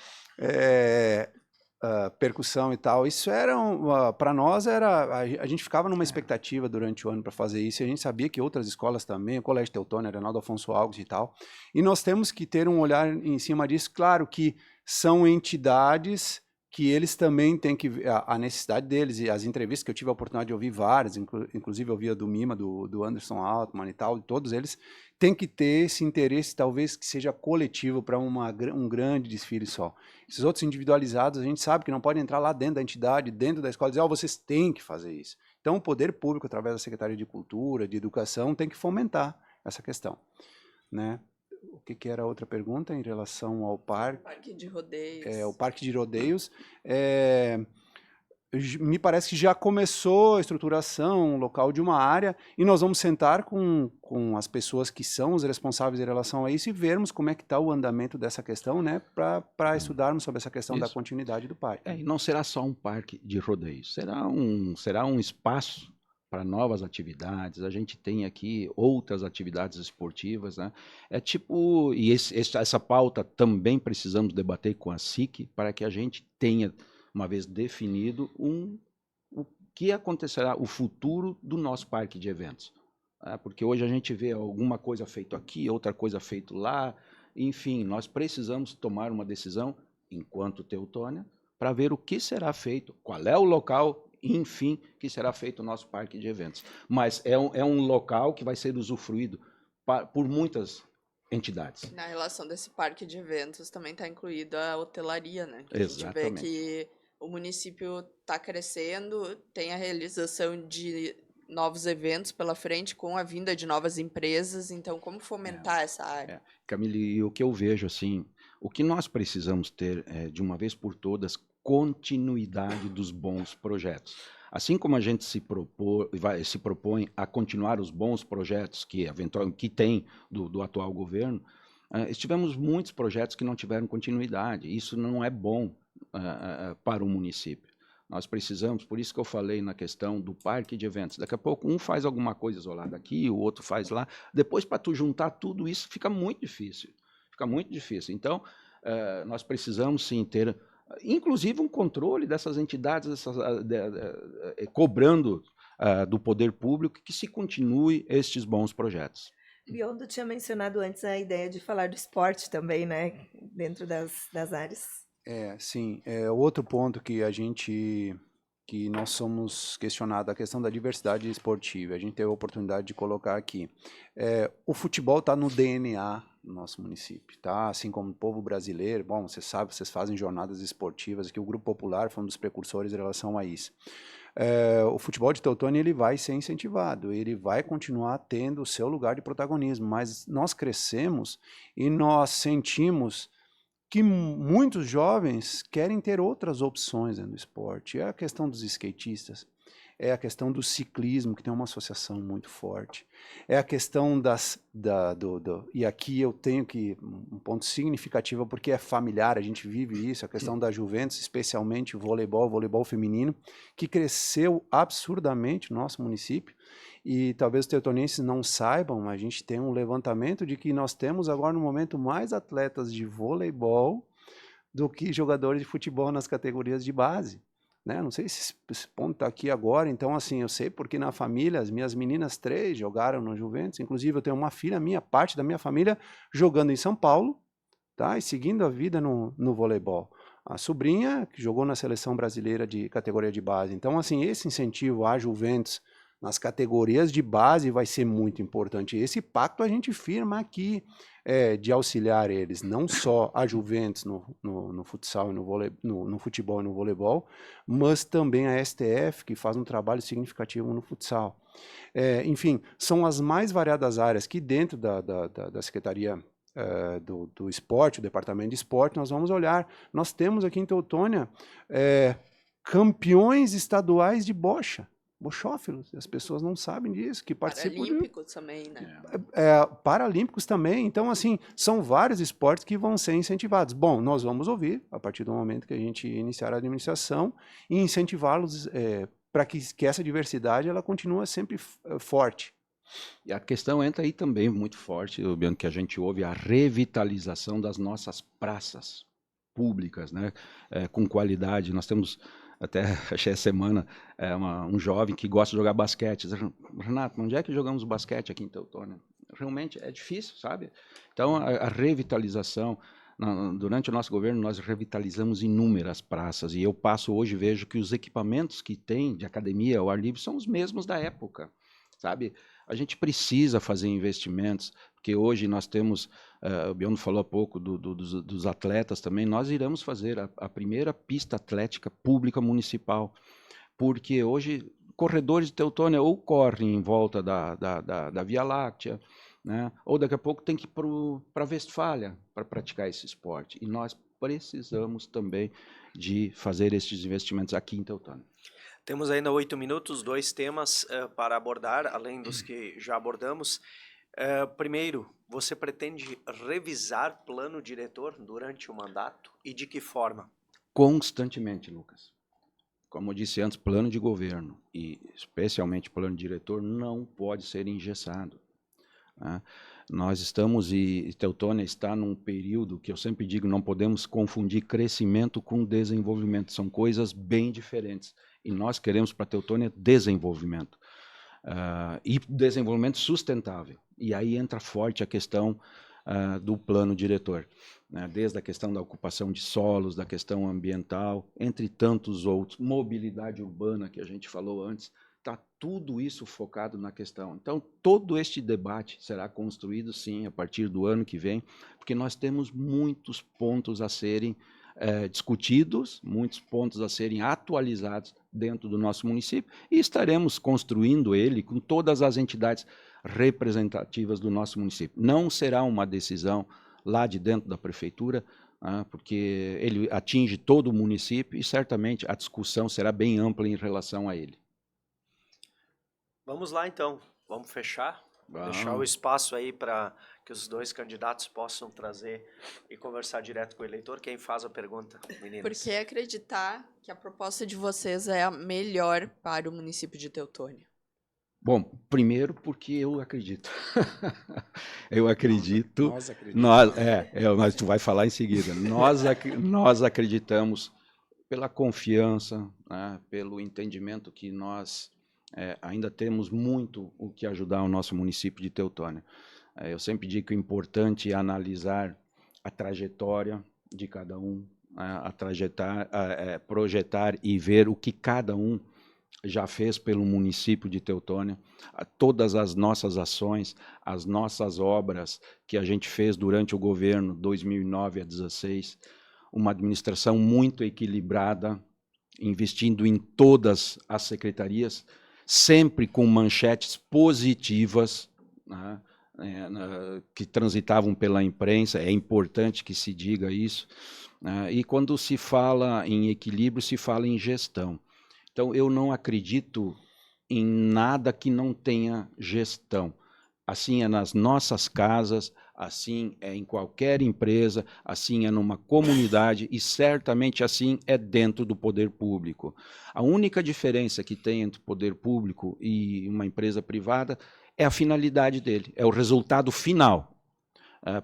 Percussão e tal. Isso era, para nós, a gente ficava numa expectativa durante o ano para fazer isso, e a gente sabia que outras escolas também, o Colégio Teutônia, Reinaldo Afonso Alves e tal, e nós temos que ter um olhar em cima disso. Claro que são entidades que eles também têm que a necessidade deles, e as entrevistas que eu tive a oportunidade de ouvir várias, inclusive eu ouvia do Mima, do Anderson Altman e tal, todos eles têm que ter esse interesse, talvez que seja coletivo para um grande desfile só. Esses outros individualizados, a gente sabe que não pode entrar lá dentro da entidade, dentro da escola, e dizer, vocês têm que fazer isso. Então, o poder público, através da Secretaria de Cultura, de Educação, tem que fomentar essa questão, né? O que era a outra pergunta em relação ao parque? Parque de Rodeios. O Parque de Rodeios. Me parece que já começou a estruturação, um local de uma área, e nós vamos sentar com as pessoas que são os responsáveis em relação a isso e vermos como é que está o andamento dessa questão, né, para estudarmos sobre essa questão da continuidade do parque. E não será só um parque de rodeios, será um espaço para novas atividades. A gente tem aqui outras atividades esportivas, né? Essa pauta também precisamos debater com a SIC para que a gente tenha, uma vez definido, o que acontecerá, o futuro do nosso parque de eventos. Porque hoje a gente vê alguma coisa feito aqui, outra coisa feito lá, enfim, nós precisamos tomar uma decisão, enquanto Teutônia, para ver o que será feito, qual é o local, enfim, que será feito o nosso parque de eventos. Mas é um local que vai ser usufruído por muitas entidades. Na relação desse parque de eventos também está incluída a hotelaria, né? Que exatamente. A gente vê que o município está crescendo, tem a realização de novos eventos pela frente com a vinda de novas empresas, então como fomentar essa área? Camille, o que eu vejo assim, o que nós precisamos ter de uma vez por todas, continuidade dos bons projetos. Assim como a gente se propõe a continuar os bons projetos que tem do atual governo, tivemos muitos projetos que não tiveram continuidade. Isso não é bom para o município. Nós precisamos, por isso que eu falei na questão do parque de eventos. Daqui a pouco um faz alguma coisa isolada aqui, o outro faz lá. Depois, para tu juntar tudo isso, fica muito difícil. Então, nós precisamos sim ter, inclusive, um controle dessas entidades, cobrando do poder público que se continue estes bons projetos. Biondo tinha mencionado antes a ideia de falar do esporte também, né, dentro das áreas. Sim. Outro ponto que nós somos questionados, a questão da diversidade esportiva. A gente teve a oportunidade de colocar aqui. O futebol está no DNA do nosso município, tá? Assim como o povo brasileiro. Bom, você sabe, vocês fazem jornadas esportivas, que o Grupo Popular foi um dos precursores em relação a isso. O futebol de Teutônia ele vai ser incentivado, ele vai continuar tendo o seu lugar de protagonismo, mas nós crescemos e nós sentimos que muitos jovens querem ter outras opções dentro do esporte. É a questão dos skatistas. é a questão do ciclismo, que tem uma associação muito forte. É a questão e aqui eu tenho um ponto significativo, porque é familiar, a gente vive isso, a questão da Juventus, especialmente o voleibol feminino, que cresceu absurdamente no nosso município. E talvez os teutonenses não saibam, mas a gente tem um levantamento de que nós temos agora no momento mais atletas de voleibol do que jogadores de futebol nas categorias de base. Né? Não sei se esse ponto está aqui agora, então assim, eu sei porque na família, as minhas meninas 3 jogaram no Juventus, inclusive eu tenho uma filha minha, parte da minha família, jogando em São Paulo, tá? E seguindo a vida no voleibol. A sobrinha, que jogou na seleção brasileira de categoria de base. Então, assim, esse incentivo à Juventus nas categorias de base vai ser muito importante. Esse pacto a gente firma aqui, de auxiliar eles, não só a Juventus no futsal, no futebol e no voleibol, mas também a STF, que faz um trabalho significativo no futsal. Enfim, são as mais variadas áreas que dentro da Secretaria do Esporte, o Departamento de Esporte, nós vamos olhar. Nós temos aqui em Teutônia campeões estaduais de bocha. Bochófilos, as pessoas não sabem disso, que participam Paralímpicos também, né? Paralímpicos também, então assim, são vários esportes que vão ser incentivados. Bom, nós vamos ouvir, a partir do momento que a gente iniciar a administração, e incentivá-los para que essa diversidade ela continue sempre forte. E a questão entra aí também muito forte, Bianco, que a gente ouve a revitalização das nossas praças públicas, né? Com qualidade. Nós temos... Até achei essa semana um jovem que gosta de jogar basquete. Renato, onde é que jogamos basquete aqui em Teutônia? Realmente é difícil, sabe? Então, a revitalização, durante o nosso governo, nós revitalizamos inúmeras praças. E eu passo hoje e vejo que os equipamentos que tem de academia ao ar livre são os mesmos da época, sabe? A gente precisa fazer investimentos, porque hoje nós temos, o Biondo falou há pouco dos atletas também, nós iremos fazer a primeira pista atlética pública municipal, porque hoje corredores de Teutônia ou correm em volta da Via Láctea, né? Ou daqui a pouco tem que ir para a Westfália para praticar esse esporte. E nós precisamos também de fazer esses investimentos aqui em Teutônia. Temos ainda 8 minutos, 2 temas para abordar, além dos que já abordamos. Primeiro, você pretende revisar plano diretor durante o mandato e de que forma? Constantemente, Lucas. Como eu disse antes, plano de governo e especialmente plano diretor não pode ser engessado. Né? Nós estamos, e Teutônia está num período que eu sempre digo, não podemos confundir crescimento com desenvolvimento, são coisas bem diferentes. E nós queremos para a Teutônia desenvolvimento. E desenvolvimento sustentável. E aí entra forte a questão do plano diretor. Né? Desde a questão da ocupação de solos, da questão ambiental, entre tantos outros. Mobilidade urbana, que a gente falou antes. Está tudo isso focado na questão. Então, todo este debate será construído, sim, a partir do ano que vem, porque nós temos muitos pontos a serem discutidos, muitos pontos a serem atualizados dentro do nosso município e estaremos construindo ele com todas as entidades representativas do nosso município. Não será uma decisão lá de dentro da prefeitura, porque ele atinge todo o município e certamente a discussão será bem ampla em relação a ele. Vamos lá então, vamos fechar, deixar o espaço aí para que os 2 candidatos possam trazer e conversar direto com o eleitor. Quem faz a pergunta, meninas? Por que acreditar que a proposta de vocês é a melhor para o município de Teutônia? Bom, primeiro porque eu acredito. Eu acredito. Nós acreditamos. Mas tu vai falar em seguida. Nós acreditamos pela confiança, né, pelo entendimento que nós ainda temos muito o que ajudar o nosso município de Teutônia. Eu sempre digo que o importante é analisar a trajetória de cada um, projetar e ver o que cada um já fez pelo município de Teutônia, todas as nossas ações, as nossas obras que a gente fez durante o governo 2009 a 2016, uma administração muito equilibrada, investindo em todas as secretarias, sempre com manchetes positivas, né, que transitavam pela imprensa, é importante que se diga isso, e quando se fala em equilíbrio, se fala em gestão. Então, eu não acredito em nada que não tenha gestão. Assim é nas nossas casas, assim é em qualquer empresa, assim é numa comunidade e certamente assim é dentro do poder público. A única diferença que tem entre o poder público e uma empresa privada é a finalidade dele, é o resultado final.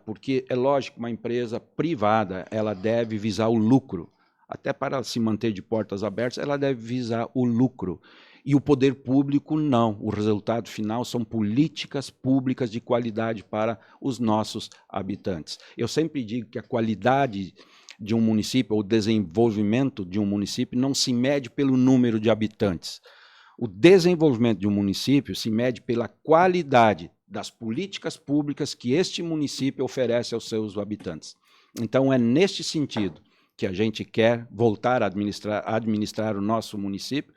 Porque é lógico que uma empresa privada ela deve visar o lucro. Até para se manter de portas abertas, ela deve visar o lucro. E o poder público não. O resultado final são políticas públicas de qualidade para os nossos habitantes. Eu sempre digo que a qualidade de um município, ou o desenvolvimento de um município, não se mede pelo número de habitantes. O desenvolvimento de um município se mede pela qualidade das políticas públicas que este município oferece aos seus habitantes. Então, é neste sentido que a gente quer voltar a administrar o nosso município,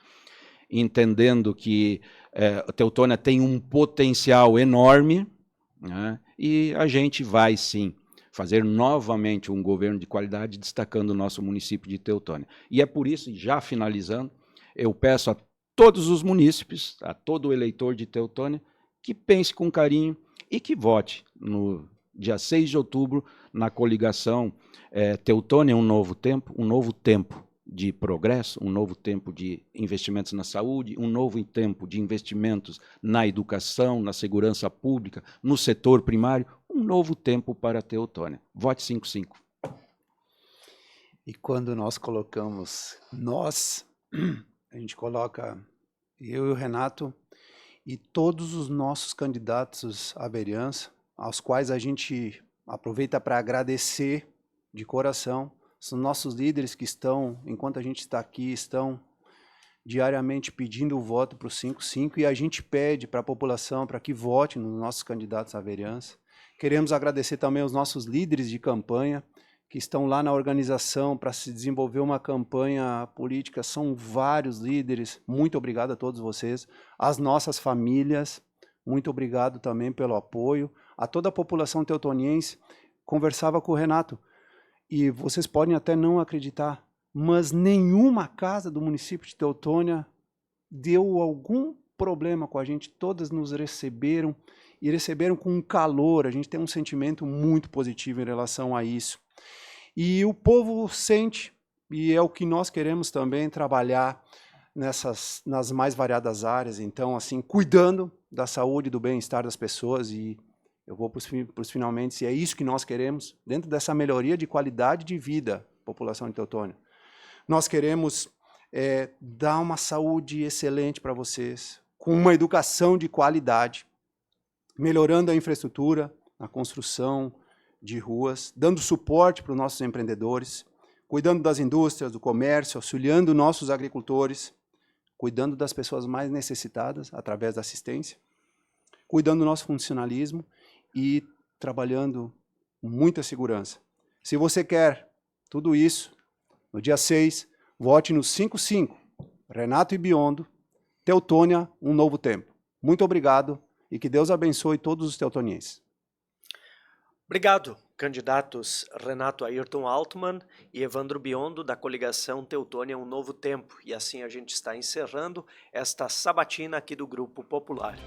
entendendo que Teutônia tem um potencial enorme, né, e a gente vai, sim, fazer novamente um governo de qualidade, destacando o nosso município de Teutônia. E é por isso, já finalizando, eu peço a todos os munícipes, a todo eleitor de Teutônia, que pense com carinho e que vote no dia 6 de outubro na coligação Teutônia um novo tempo de progresso, um novo tempo de investimentos na saúde, um novo tempo de investimentos na educação, na segurança pública, no setor primário, um novo tempo para Teutônia. Vote 55. E quando nós colocamos nós, a gente coloca eu e o Renato e todos os nossos candidatos à vereança, aos quais a gente aproveita para agradecer de coração. São nossos líderes que estão, enquanto a gente está aqui, estão diariamente pedindo o voto para o 55 e a gente pede para a população para que vote nos nossos candidatos à vereança. Queremos agradecer também aos nossos líderes de campanha, que estão lá na organização para se desenvolver uma campanha política. São vários líderes. Muito obrigado a todos vocês. As nossas famílias, muito obrigado também pelo apoio. A toda a população teutoniense. Conversava com o Renato, e vocês podem até não acreditar, mas nenhuma casa do município de Teutônia deu algum problema com a gente. Todas nos receberam, e receberam com calor. A gente tem um sentimento muito positivo em relação a isso. E o povo sente, e é o que nós queremos também trabalhar nas mais variadas áreas. Então, assim, cuidando da saúde e do bem-estar das pessoas, e eu vou para os finalmente, se é isso que nós queremos, dentro dessa melhoria de qualidade de vida, população de Teutônia. Nós queremos dar uma saúde excelente para vocês, com uma educação de qualidade, melhorando a infraestrutura, a construção de ruas, dando suporte para os nossos empreendedores, cuidando das indústrias, do comércio, auxiliando nossos agricultores, cuidando das pessoas mais necessitadas através da assistência, cuidando do nosso funcionalismo e trabalhando com muita segurança. Se você quer tudo isso, no dia 6, vote no 55, Renato e Biondo, Teutônia, um novo tempo. Muito obrigado e que Deus abençoe todos os teutonienses. Obrigado, candidatos Renato Ayrton Altman e Evandro Biondo, da coligação Teutônia Um Novo Tempo. E assim a gente está encerrando esta sabatina aqui do Grupo Popular.